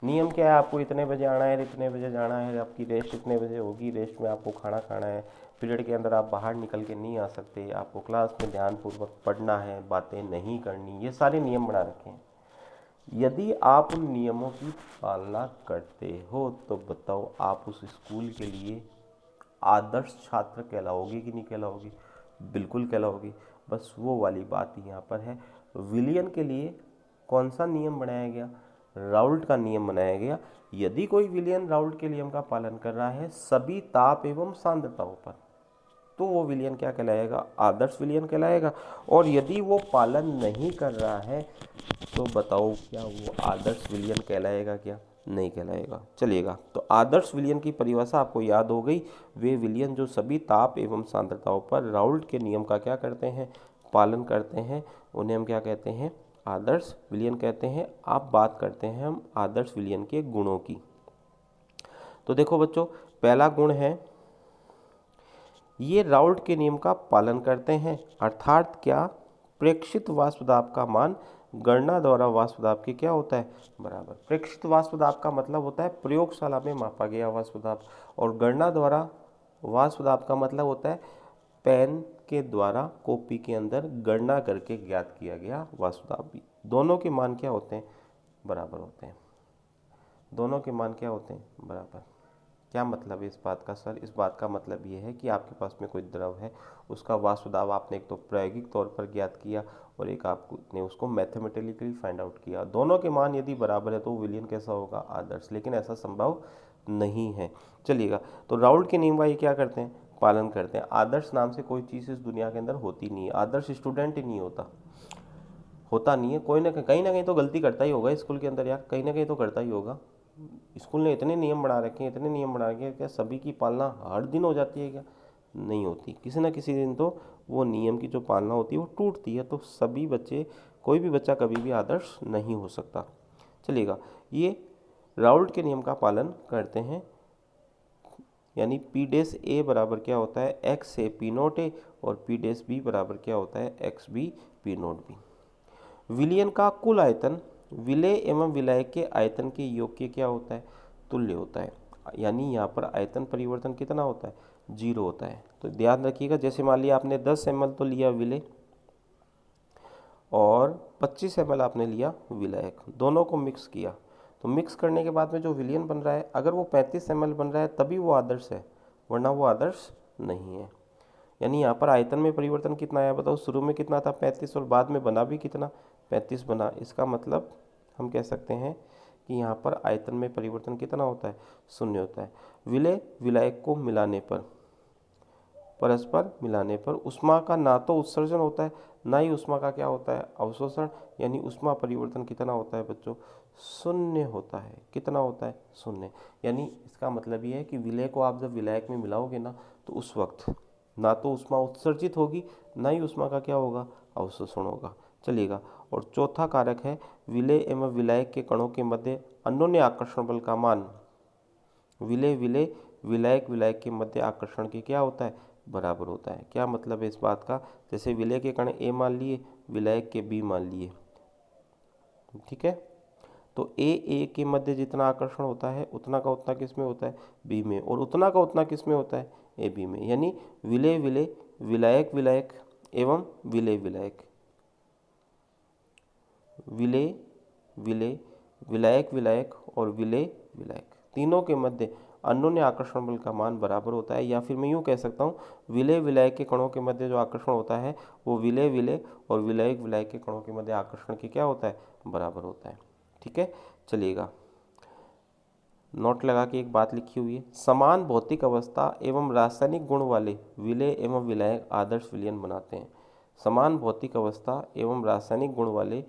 S1: नियम क्या है, आपको इतने बजे आना है, इतने बजे जाना है, आपकी रेस्ट इतने बजे होगी, रेस्ट में आपको खाना खाना है, पीरियड के अंदर आप बाहर निकल के नहीं आ सकते, आपको क्लास में ध्यानपूर्वक पढ़ना है, बातें नहीं करनी, ये सारे नियम बना रखे हैं। यदि आप उन नियमों की पालना करते हो तो बताओ आप उस स्कूल के लिए आदर्श छात्र कहलाओगे कि नहीं कहलाओगे, बिल्कुल कहलाओगे। बस वो वाली बात यहाँ पर है। विलयन के लिए कौन सा नियम बनाया गया, राउल्ट का नियम बनाया गया। यदि कोई विलयन राउल्ट के नियम का पालन कर रहा है सभी ताप एवं सांद्रताओं पर, तो वो विलयन क्या कहलाएगा, आदर्श विलयन कहलाएगा। और यदि वो पालन नहीं कर रहा है तो बताओ क्या वो आदर्श विलयन कहलाएगा, क्या नहीं कहलाएगा। चलिएगा, तो आदर्श विलयन की परिभाषा आपको याद हो गई, वे विलयन जो सभी ताप एवं सांद्रताओं पर राउल्ट के नियम का क्या करते हैं, पालन करते हैं, उन्हें हम क्या कहते हैं, आदर्श विलयन कहते हैं। आप बात करते हैं हम आदर्श विलयन के गुणों की। तो देखो बच्चों, पहला गुण है ये राउल्ट के नियम का पालन करते हैं, अर्थात क्या, प्रेक्षित वाष्प दाब का मान गणना द्वारा वाष्प दाब के क्या होता है, बराबर। प्रेक्षित वाष्प दाब का मतलब होता है प्रयोगशाला में मापा गया वाष्प दाब, और गणना द्वारा वाष्प दाब का मतलब होता है पेन के द्वारा कॉपी के अंदर गणना करके ज्ञात किया गया वाष्प दाब भी। दोनों के मान क्या होते हैं, बराबर होते हैं। दोनों के मान क्या होते हैं, बराबर। क्या मतलब है इस बात का सर, इस बात का मतलब ये है कि आपके पास में कोई द्रव है, उसका वाष्प दाब आपने एक तो प्रायोगिक तौर पर ज्ञात किया और एक आपने उसको मैथमेटिकली फाइंड आउट किया। दोनों के मान यदि बराबर है तो विलयन कैसा होगा, आदर्श। लेकिन ऐसा संभव नहीं है। चलिएगा, तो राउल्ट के नियम का ये क्या करते हैं, पालन करते हैं। आदर्श नाम से कोई चीज़ इस दुनिया के अंदर होती नहीं है। आदर्श स्टूडेंट ही नहीं होता नहीं है। कोई ना कहीं तो गलती करता ही होगा स्कूल के अंदर यार, कहीं ना कहीं तो करता ही होगा। स्कूल ने इतने नियम बना रखे हैं, इतने नियम बना रखे हैं, क्या सभी की पालना हर दिन हो जाती है क्या, नहीं होती। किसी ना किसी दिन तो वो नियम की जो पालना होती है वो टूटती है। तो सभी बच्चे, कोई भी बच्चा कभी भी आदर्श नहीं हो सकता। चलिएगा, ये राउल्ट के नियम का पालन करते हैं, यानी पी डेस ए बराबर क्या होता है, X A P naught A, और पी डेस बी बराबर क्या होता है, X B P naught B. विलयन का कुल आयतन विलय एवं विलायक के आयतन के योग के क्या होता है, तुल्य होता है। यानी यहाँ पर आयतन परिवर्तन कितना होता है, 0 होता है। तो ध्यान रखिएगा, जैसे मान लिया आपने 10 ml तो लिया विलय और 25 ml आपने लिया विलायक, दोनों को मिक्स किया, तो मिक्स करने के बाद में जो विलयन बन रहा है, अगर वो 35 ml बन रहा है तभी वो आदर्श है, वरना वो आदर्श नहीं है। यानी यहाँ पर आयतन में परिवर्तन कितना आया बताओ, शुरू में कितना था 35 और बाद में बना भी कितना 35 बना। इसका मतलब हम कह सकते हैं कि यहाँ पर आयतन में परिवर्तन कितना होता है, 0 होता है। विलेय विलायक को मिलाने पर, परस्पर मिलाने पर ऊष्मा का ना तो उत्सर्जन होता है ना ही ऊष्मा का क्या होता है, अवशोषण, यानी ऊष्मा परिवर्तन कितना होता है बच्चों, 0 होता है। कितना होता है, 0। यानी इसका मतलब ये है कि विलेय को आप जब विलायक में मिलाओगे ना तो उस वक्त ना तो ऊष्मा उत्सर्जित होगी ना ही ऊष्मा का क्या होगा, अवशोषण होगा। चलिएगा, और चौथा कारक है विलेय एवं विलायक के कणों के मध्य अन्योन्य आकर्षण बल का मान विलेय विलेय विलायक विलायक के मध्य आकर्षण के क्या होता है, बराबर होता है। क्या मतलब है इस बात का, जैसे विलेय के कण ए मान लिए, विलायक के बी मान लिए, ठीक है। तो ए के मध्य जितना आकर्षण होता है उतना का उतना किस में होता है, बी में, और उतना का उतना किस में होता है, ए बी में। यानी विलेय विलेय विलायक विलायक एवं विलेय विलायक, विलेय विलेय विलायक विलायक और विलेय विलायक तीनों के मध्य अन्योन्य आकर्षण बल का मान बराबर होता है। या फिर मैं यूँ कह सकता हूँ, विलेय विलायक के कणों के मध्य जो आकर्षण होता है वो विलेय विलेय और विलायक विलायक के कणों के मध्य आकर्षण के क्या होता है, बराबर होता है। ठीक है, चलिएगा, नोट लगा के एक बात लिखी हुई है, समान भौतिक अवस्था एवं रासायनिक गुण वाले विलेय एवं विलायक आदर्श विलयन बनाते हैं। समान भौतिक अवस्था एवं रासायनिक गुण वाले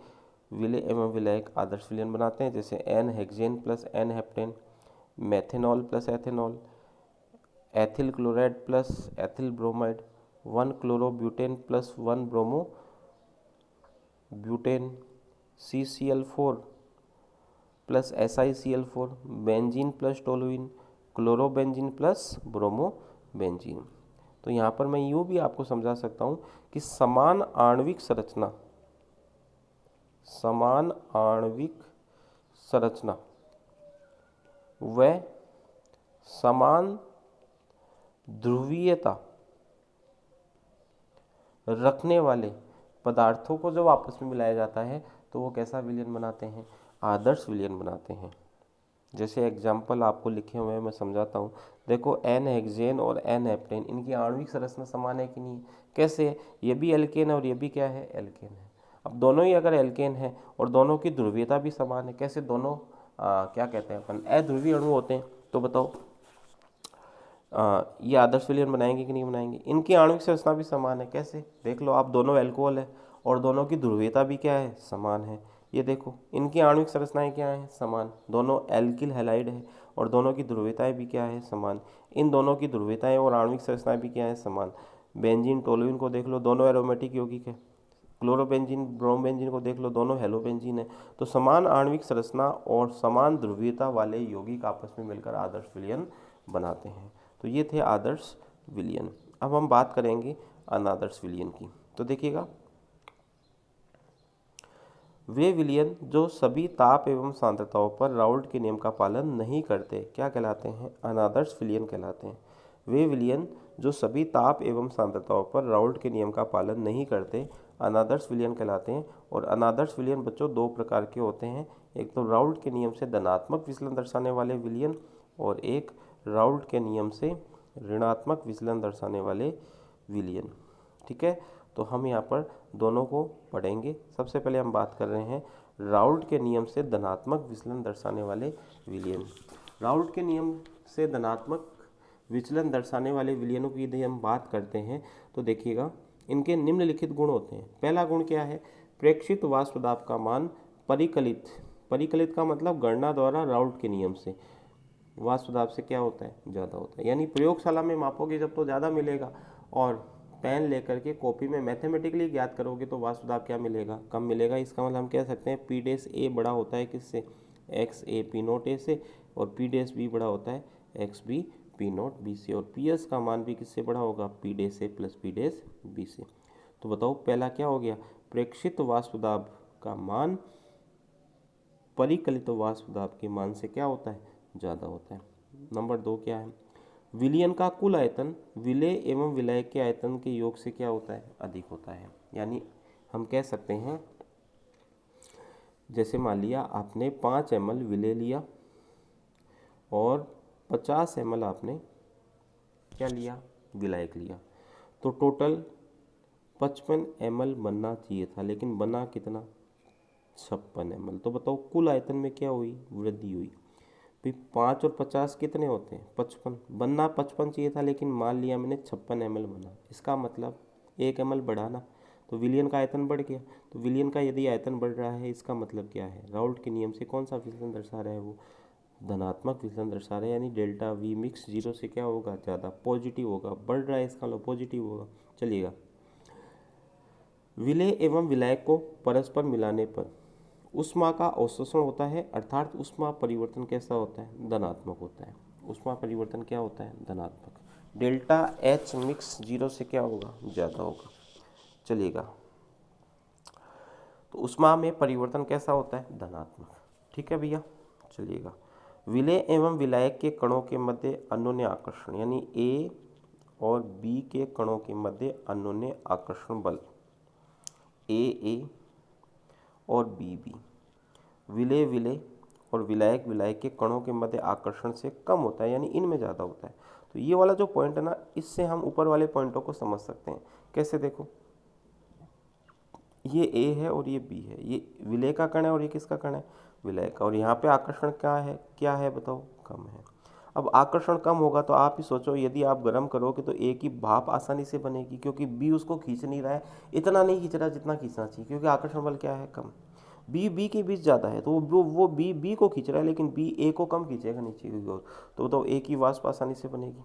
S1: विलेय एवं विलायक आदर्श विलयन बनाते हैं, जैसे N hexane plus N heptane, methanol plus ethanol, ethyl chloride plus ethyl bromide, 1 chlorobutane plus 1 bromobutane, CCl4 plus SiCl4, benzene plus toluene, chlorobenzene plus bromobenzene. तो यहाँ पर मैं यूँ भी आपको समझा सकता हूँ कि समान आणविक संरचना, समान आणविक संरचना व समान ध्रुवीयता रखने वाले पदार्थों को जब आपस में मिलाया जाता है तो वो कैसा विलयन बनाते हैं, आदर्श विलयन बनाते हैं। जैसे एग्जाम्पल आपको लिखे हुए हैं, मैं समझाता हूँ। देखो, एन हेक्सेन और एन हेप्टेन, इनकी आणविक संरचना समान है कि नहीं है, कैसे है, ये भी एल्केन है और ये भी क्या है, एल्केन है। अब दोनों ही अगर एल्केन है और दोनों की ध्रुवीयता भी समान है, कैसे दोनों क्या कहते हैं अपन, अध्रुवीय अणु होते हैं, तो बताओ ये आदर्श विलयन बनाएंगे कि नहीं बनाएंगे। इनकी आणविक संरचना भी समान है, कैसे, देख लो आप, दोनों एल्कोहल है और दोनों की ध्रुवीयता भी क्या है, समान है। ये देखो, इनकी आणविक संरचनाएं क्या है, समान, दोनों एल्किल हैलाइड है और दोनों की ध्रुवीयताएं भी क्या है, समान। इन दोनों की ध्रुवीयताएं और आणविक संरचनाएं भी क्या है, समान। बेंजीन टोलुइन को देख लो, दोनों एरोमेटिक यौगिक है। क्लोरोबेंजीन ब्रोमोबेंजीन को देख लो, दोनों हेलोबेंजीन है। तो समान आणविक संरचना और समान ध्रुवीयता वाले यौगिक आपस में मिलकर आदर्श विलयन बनाते हैं। तो ये थे आदर्श विलयन। अब हम बात करेंगे अनादर्श विलयन की। तो देखिएगा, वे विलयन जो सभी ताप एवं सांद्रताओं पर राउल्ट के नियम का पालन नहीं करते क्या कहलाते हैं, अनादर्श विलयन कहलाते हैं। वे विलयन जो सभी ताप एवं सांद्रताओं पर राउल्ट के नियम का पालन नहीं करते अनादर्श विलयन कहलाते हैं। और अनादर्श विलयन बच्चों दो प्रकार के होते हैं, एक तो राउल्ट के नियम से धनात्मक विचलन दर्शाने वाले विलयन और एक राउल्ट के नियम से ऋणात्मक विचलन दर्शाने वाले विलयन। ठीक है, तो हम यहाँ पर दोनों को पढ़ेंगे। सबसे पहले हम बात कर रहे हैं राउल्ट के नियम से धनात्मक विचलन दर्शाने वाले विलयन। राउल्ट के नियम से धनात्मक विचलन दर्शाने वाले विलयनों की यदि हम बात करते हैं तो देखिएगा, इनके निम्नलिखित गुण होते हैं। पहला गुण क्या है, प्रेक्षित वाष्प दाब का मान परिकलित, परिकलित का मतलब गणना द्वारा राउल्ट के नियम से वाष्प दाब से क्या होता है, ज़्यादा होता है। यानी प्रयोगशाला में मापोगे जब तो ज़्यादा मिलेगा, और पेन लेकर के कॉपी में मैथमेटिकली ज्ञात करोगे तो वाष्प दाब क्या मिलेगा, कम मिलेगा। इसका मतलब हम कह सकते हैं पी डेस ए बड़ा होता है किससे, X A P naught A से, और पी डेस बी बड़ा होता है X B P naught B से, और पी एस का मान भी किससे बड़ा होगा, पी डेस ए प्लस पी डेस बी से। तो बताओ पहला क्या हो गया, प्रेक्षित वाष्प दाब का मान परिकलित वाष्प दाब के मान से क्या होता है, ज़्यादा होता है। नंबर 2 क्या है, विलयन का कुल आयतन विलेय एवं विलायक के आयतन के योग से क्या होता है, अधिक होता है। यानी हम कह सकते हैं, जैसे मान लिया आपने 5 ml विलेय लिया और 50 ml आपने क्या लिया, विलायक लिया, तो टोटल 55 ml बनना चाहिए था, लेकिन बना कितना, 56 ml। तो बताओ कुल आयतन में क्या हुई, वृद्धि हुई। भाई 5 और 50 कितने होते हैं, 55। बनना 55 चाहिए था, लेकिन मान लिया मैंने 56 ml बना। इसका मतलब 1 ml बढ़ाना, तो विलियन का आयतन बढ़ गया। तो विलियन का यदि आयतन बढ़ रहा है, इसका मतलब क्या है, राउल्ट के नियम से कौन सा विचलन दर्शा रहा है, वो धनात्मक विचलन दर्शा रहा है। यानी डेल्टा वी मिक्स 0 से क्या होगा, ज़्यादा पॉजिटिव होगा। बढ़ रहा है, इसका मतलब पॉजिटिव होगा। चलिएगा, विलेय एवं विलायक को परस्पर मिलाने पर ऊष्मा का अवशोषण होता है, अर्थात ऊष्मा परिवर्तन कैसा होता है, धनात्मक होता है। ऊष्मा परिवर्तन क्या होता है, धनात्मक। डेल्टा एच मिक्स 0 से क्या होगा, ज़्यादा होगा। चलिएगा, तो ऊष्मा में परिवर्तन कैसा होता है, धनात्मक। ठीक है भैया। चलिएगा, विलेय एवं विलायक के कणों के मध्य अन्योन्य आकर्षण, यानी ए और बी के कणों के मध्य अन्योन्य आकर्षण बल ए और बी, विलेय विलेय और विलायक विलायक के कणों के मध्य आकर्षण से कम होता है, यानी इनमें ज़्यादा होता है। तो ये वाला जो पॉइंट है ना, इससे हम ऊपर वाले पॉइंटों को समझ सकते हैं। कैसे, देखो, ये ए है और ये बी है, ये विलेय का कण है और ये किसका कण है, विलायक का। और यहाँ पे आकर्षण क्या है बताओ, कम है। अब आकर्षण कम होगा तो आप ही सोचो, यदि आप गर्म करोगे तो ए की भाप आसानी से बनेगी, क्योंकि बी उसको खींच नहीं रहा है, इतना नहीं खींच रहा जितना खींचना चाहिए, क्योंकि आकर्षण बल क्या है, कम। बी के बीच ज़्यादा है, तो वो बी को खींच रहा है, लेकिन बी ए को कम खींचेगा नीचे की ओर। तो बताओ ए की वाष्प आसानी से बनेगी,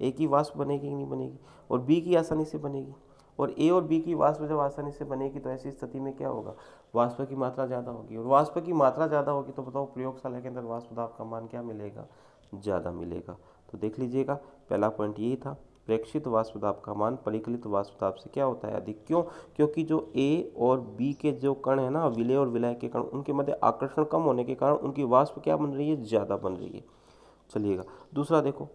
S1: ए की वाष्प बनेगी कि नहीं बनेगी, और बी की आसानी से बनेगी। और ए और बी की वाष्प जब आसानी से बनेगी तो ऐसी स्थिति में क्या होगा, वाष्प की मात्रा ज़्यादा होगी, और वाष्प की मात्रा ज़्यादा होगी तो बताओ प्रयोगशाला के अंदर वाष्प दाब का मान क्या मिलेगा, ज़्यादा मिलेगा। तो देख लीजिएगा, पहला पॉइंट यही था, प्रेक्षित वाष्प दाब का मान परिकलित वाष्प दाब से क्या होता है, अधिक। क्यों, क्योंकि जो ए और बी के जो कण है ना, विलेय और विलायक के कण, उनके मध्य आकर्षण कम होने के कारण उनकी वाष्प क्या बन रही है, ज़्यादा बन रही है। चलिएगा, दूसरा देखो,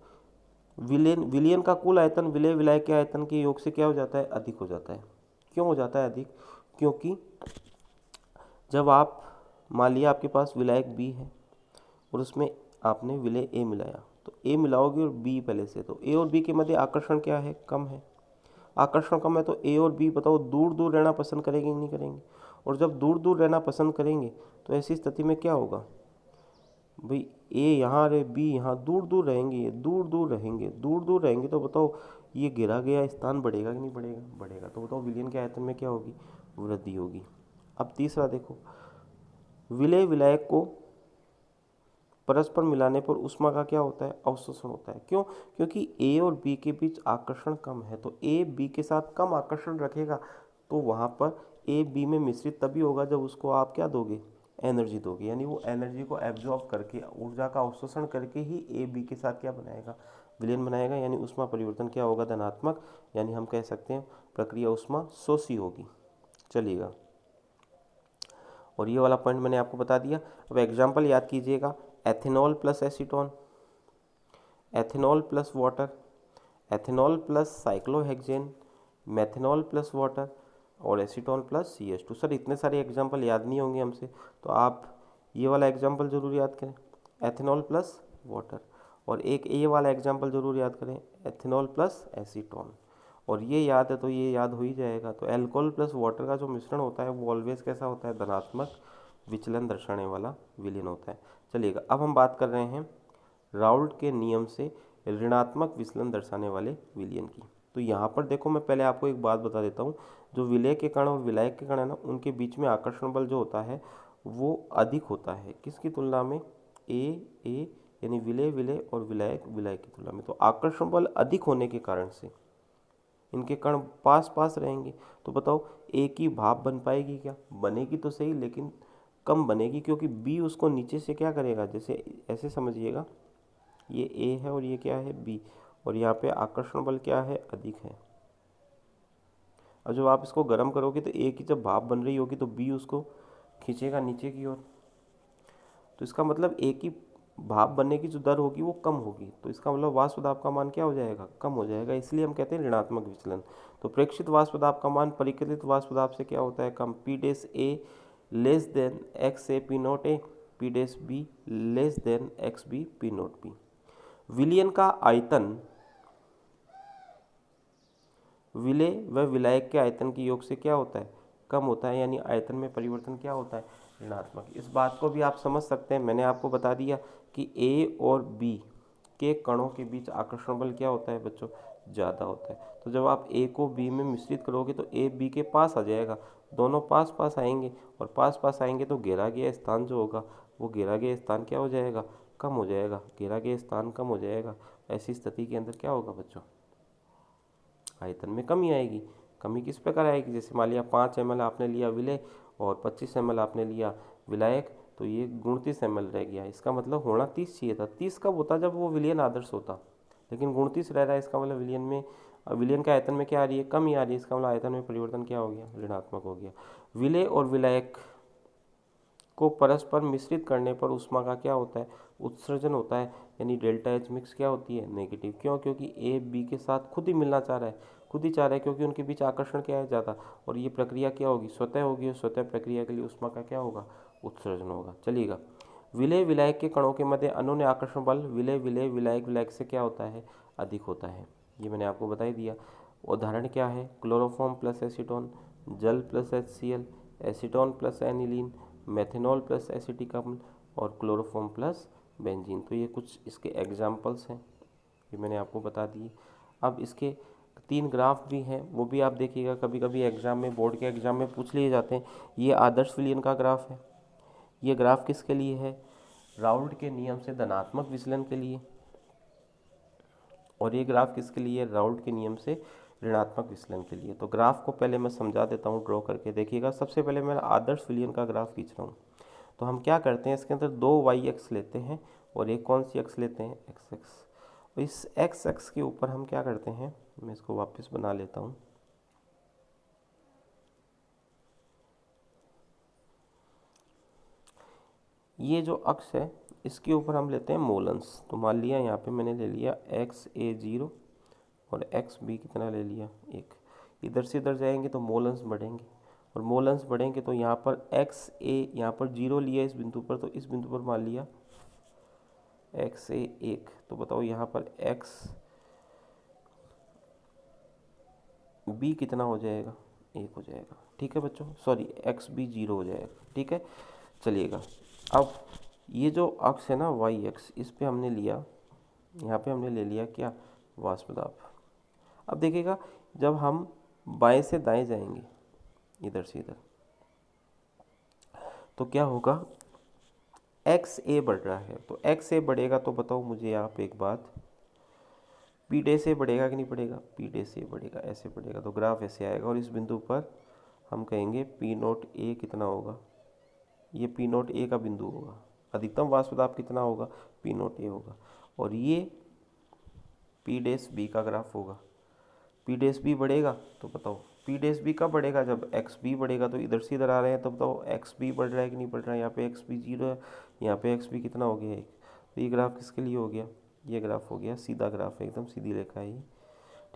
S1: विलियन का कुल आयतन विलेय विलायक के आयतन के योग से क्या हो जाता है, अधिक हो जाता है। क्यों हो जाता है अधिक, क्योंकि जब आप, मान लिया आपके पास विलायक बी है और उसमें आपने विलेय ए मिलाया, तो ए मिलाओगे और बी पहले से, तो ए और बी के मध्य आकर्षण क्या है, कम है। आकर्षण कम है तो ए और बी बताओ दूर दूर रहना पसंद करेंगे नहीं करेंगे। और जब दूर दूर रहना पसंद करेंगे तो ऐसी स्थिति में क्या होगा भाई, ए यहाँ रहे, बी यहाँ, दूर दूर रहेंगे, ये दूर दूर रहेंगे, दूर दूर रहेंगे, तो बताओ ये गिरा गया स्थान बढ़ेगा कि नहीं बढ़ेगा, बढ़ेगा। तो बताओ विलयन के आयतन में क्या होगी, वृद्धि होगी। अब तीसरा देखो, विलेय विलायक को परस्पर मिलाने पर ऊष्मा का क्या होता है, अवशोषण होता है। क्यों, क्योंकि ए और बी के बीच आकर्षण कम है, तो ए बी के साथ कम आकर्षण रखेगा, तो वहाँ पर ए बी में मिश्रित तभी होगा जब उसको आप क्या दोगे, एनर्जी दोगे। यानी वो एनर्जी को एब्जॉर्ब करके, ऊर्जा का अवशोषण करके ही ए बी के साथ क्या बनाएगा, विलयन बनाएगा। यानी ऊष्मा परिवर्तन क्या होगा, धनात्मक। यानी हम कह सकते हैं प्रक्रिया ऊष्मा शोषी होगी। चलिएगा, और ये वाला पॉइंट मैंने आपको बता दिया। अब एग्जाम्पल याद कीजिएगा, ethanol plus acetone, ethanol plus water, ethanol plus cyclohexane, methanol plus water और एसीटोन प्लस CH2। सर इतने सारे एग्जाम्पल याद नहीं होंगे हमसे, तो आप ये वाला एग्जाम्पल जरूर याद करें, एथेनॉल प्लस वाटर, और एक ये वाला एग्जाम्पल जरूर याद करें, एथेनॉल प्लस एसीटोन। और ये याद है तो ये याद हो ही जाएगा। तो एल्कोहल प्लस वाटर का जो मिश्रण होता है वो ऑलवेज कैसा होता है, धनात्मक विचलन दर्शाने वाला विलयन होता है। चलिएगा, अब हम बात कर रहे हैं राउल्ट के नियम से ऋणात्मक विचलन दर्शाने वाले विलयन की। तो यहाँ पर देखो, मैं पहले आपको एक बात बता देता हूँ, जो विलेय के कण और विलायक के कण है ना, उनके बीच में आकर्षण बल जो होता है वो अधिक होता है, किसकी तुलना में, ए यानी विलेय विलेय और विलायक विलायक की तुलना में। तो आकर्षण बल अधिक होने के कारण से इनके कण पास पास रहेंगे। तो बताओ ए की भाप बन पाएगी क्या, बनेगी तो सही, लेकिन कम बनेगी, क्योंकि बी उसको नीचे से क्या करेगा, जैसे ऐसे समझिएगा, ये ए है और ये क्या है, बी, और यहाँ पे आकर्षण बल क्या है, अधिक है। और जब आप इसको गर्म करोगे तो ए की जब भाप बन रही होगी तो बी उसको खींचेगा नीचे की ओर। तो इसका मतलब ए की भाप बनने की जो दर होगी वो कम होगी, तो इसका मतलब वाष्प दाब का मान क्या हो जाएगा, कम हो जाएगा। इसलिए हम कहते हैं ऋणात्मक विचलन। तो प्रेक्षित वाष्प दाब का मान परिकलित वाष्प दाब से क्या होता है, कम। P dash A less than x A P naught A, P dash B less than x B P naught B. विलयन का आयतन विलेय व विलायक के आयतन के योग से क्या होता है, कम होता है, यानी आयतन में परिवर्तन क्या होता है, ऋणात्मक। इस बात को भी आप समझ सकते हैं, मैंने आपको बता दिया कि ए और बी के कणों के बीच आकर्षण बल क्या होता है बच्चों, ज़्यादा होता है। तो जब आप ए को बी में मिश्रित करोगे तो ए बी के पास आ जाएगा, दोनों पास पास आएंगे, और पास पास आएंगे तो घेरा गया स्थान जो होगा वो घेरा गया स्थान क्या हो जाएगा, कम हो जाएगा, घेरा गया स्थान कम हो जाएगा। ऐसी स्थिति के अंदर क्या होगा बच्चों, आयतन में कमी आएगी। कमी किस प्रकार आएगी, जैसे मान लिया 5 ml आपने लिया विलय और 25 ml आपने लिया विलायक, तो ये 29 ml रह गया। इसका मतलब होना 30 चाहिए था। 30 कब होता, जब वो विलयन आदर्श होता, लेकिन 29 रह रहा है। इसका मतलब विलयन के आयतन में क्या आ रही है, कमी आ रही है। इसका मतलब आयतन में परिवर्तन क्या हो गया, ऋणात्मक हो गया। विलय और विलायक को परस्पर मिश्रित करने पर ऊष्मा का क्या होता है, उत्सर्जन होता है, यानी डेल्टा एच मिक्स क्या होती है, नेगेटिव। क्यों, क्योंकि ए बी के साथ खुद ही मिलना चाह रहा है, खुद ही चाह रहा है, क्योंकि उनके बीच आकर्षण क्या है, ज़्यादा। और ये प्रक्रिया क्या होगी, स्वतः होगी, और स्वतः प्रक्रिया के लिए ऊष्मा का क्या होगा, उत्सर्जन होगा। चलिएगा, विलय विलायक के कणों के मध्य अन्योन्य आकर्षण बल विलय विलय विलायक विलायक से क्या होता है, अधिक होता है। ये मैंने आपको बता ही दिया। उदाहरण क्या है, क्लोरोफॉर्म प्लस एसीटोन, जल plus HCl, acetone plus aniline, methanol plus acetic अम्ल, और क्लोरोफॉर्म प्लस बेंजीन। तो ये कुछ इसके एग्जाम्पल्स हैं, ये मैंने आपको बता दिए। अब इसके 3 ग्राफ भी हैं, वो भी आप देखिएगा, कभी कभी एग्जाम में, बोर्ड के एग्जाम में पूछ लिए जाते हैं। ये आदर्श विलयन का ग्राफ है। ये ग्राफ किसके लिए है, राउल्ट के नियम से धनात्मक विचलन के लिए। और ये ग्राफ किसके लिए, राउल्ट के नियम से ऋणात्मक विचलन के लिए। तो ग्राफ को पहले मैं समझा देता हूँ ड्रॉ करके, देखिएगा। सबसे पहले मैं आदर्श विलयन का ग्राफ खींच रहा हूँ। तो हम क्या करते हैं, इसके अंदर 2 वाई एक्स लेते हैं और एक कौन सी एक्स लेते हैं, एक्स एक्स। और इस एक्स एक्स के ऊपर हम क्या करते हैं, मैं इसको वापस बना लेता हूँ। ये जो अक्ष है इसके ऊपर हम लेते हैं मोलन्स। तो मान लिया यहाँ पे मैंने ले लिया XA0 और XB कितना ले लिया, 1। इधर से इधर जाएंगे तो मोलन्स बढ़ेंगे, और मोलन्स बढ़ेंगे तो यहाँ पर XA, यहाँ पर 0 लिया इस बिंदु पर, तो इस बिंदु पर मान लिया XA1। तो बताओ यहाँ पर XB कितना हो जाएगा, 1 हो जाएगा। ठीक है बच्चों, सॉरी XB 0 हो जाएगा। ठीक है, चलिएगा। अब ये जो अक्ष है ना, वाई एक्स, इस पे हमने लिया, यहाँ पे हमने ले लिया क्या, वाष्प दाब। अब देखिएगा, जब हम बाएं से दाएं जाएंगे, इधर से इधर, तो क्या होगा, XA बढ़ रहा है। तो XA बढ़ेगा तो बताओ मुझे आप एक बात, P डे से बढ़ेगा कि नहीं बढ़ेगा, P डे से बढ़ेगा, ऐसे बढ़ेगा। तो ग्राफ ऐसे आएगा, और इस बिंदु पर हम कहेंगे P0A कितना होगा, ये P0A का बिंदु होगा। अधिकतम वाष्प दाब कितना होगा, P0A होगा। और ये P डैश B का ग्राफ होगा। P डैश B बढ़ेगा तो बताओ, P डैश B कब बढ़ेगा, जब XB बढ़ेगा। तो इधर से इधर आ रहे हैं तो बताओ XB बढ़ रहा है कि नहीं बढ़ रहा है। यहाँ पे XB 0 है, यहाँ पे XB कितना हो गया, 1। तो ये ग्राफ किसके लिए हो गया, ये ग्राफ हो गया सीधा ग्राफ है, एकदम सीधी रेखा है ये।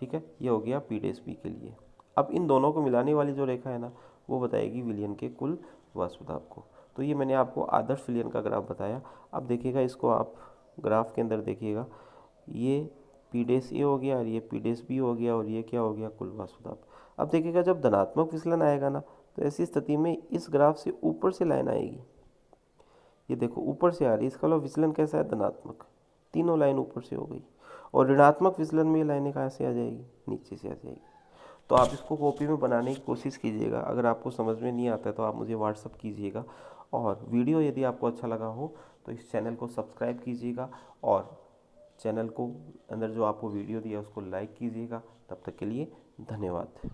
S1: ठीक है, ये हो गया P डैश B के लिए। अब इन दोनों को मिलाने वाली जो रेखा है ना, वो बताएगी विलयन के कुल वाष्प दाब को। तो ये मैंने आपको आदर्श विलयन का ग्राफ बताया। अब देखिएगा, इसको आप ग्राफ के अंदर देखिएगा, ये P डैश A हो गया और ये P डैश B हो गया, और ये क्या हो गया, कुल वाष्प दाब। अब देखिएगा, जब धनात्मक विचलन आएगा ना, तो ऐसी स्थिति में इस ग्राफ से ऊपर से लाइन आएगी। ये देखो ऊपर से आ रही है, इसका मतलब विचलन कैसा है, धनात्मक। तीनों लाइन ऊपर से हो गई। और ऋणात्मक विचलन में ये लाइनें कहाँ से आ जाएगी, नीचे से आ जाएगी। तो आप इसको कॉपी में बनाने की कोशिश कीजिएगा। अगर आपको समझ में नहीं आता है तो आप मुझे व्हाट्सअप कीजिएगा। और वीडियो यदि आपको अच्छा लगा हो तो इस चैनल को सब्सक्राइब कीजिएगा, और चैनल को अंदर जो आपको वीडियो दिया उसको लाइक कीजिएगा। तब तक के लिए धन्यवाद।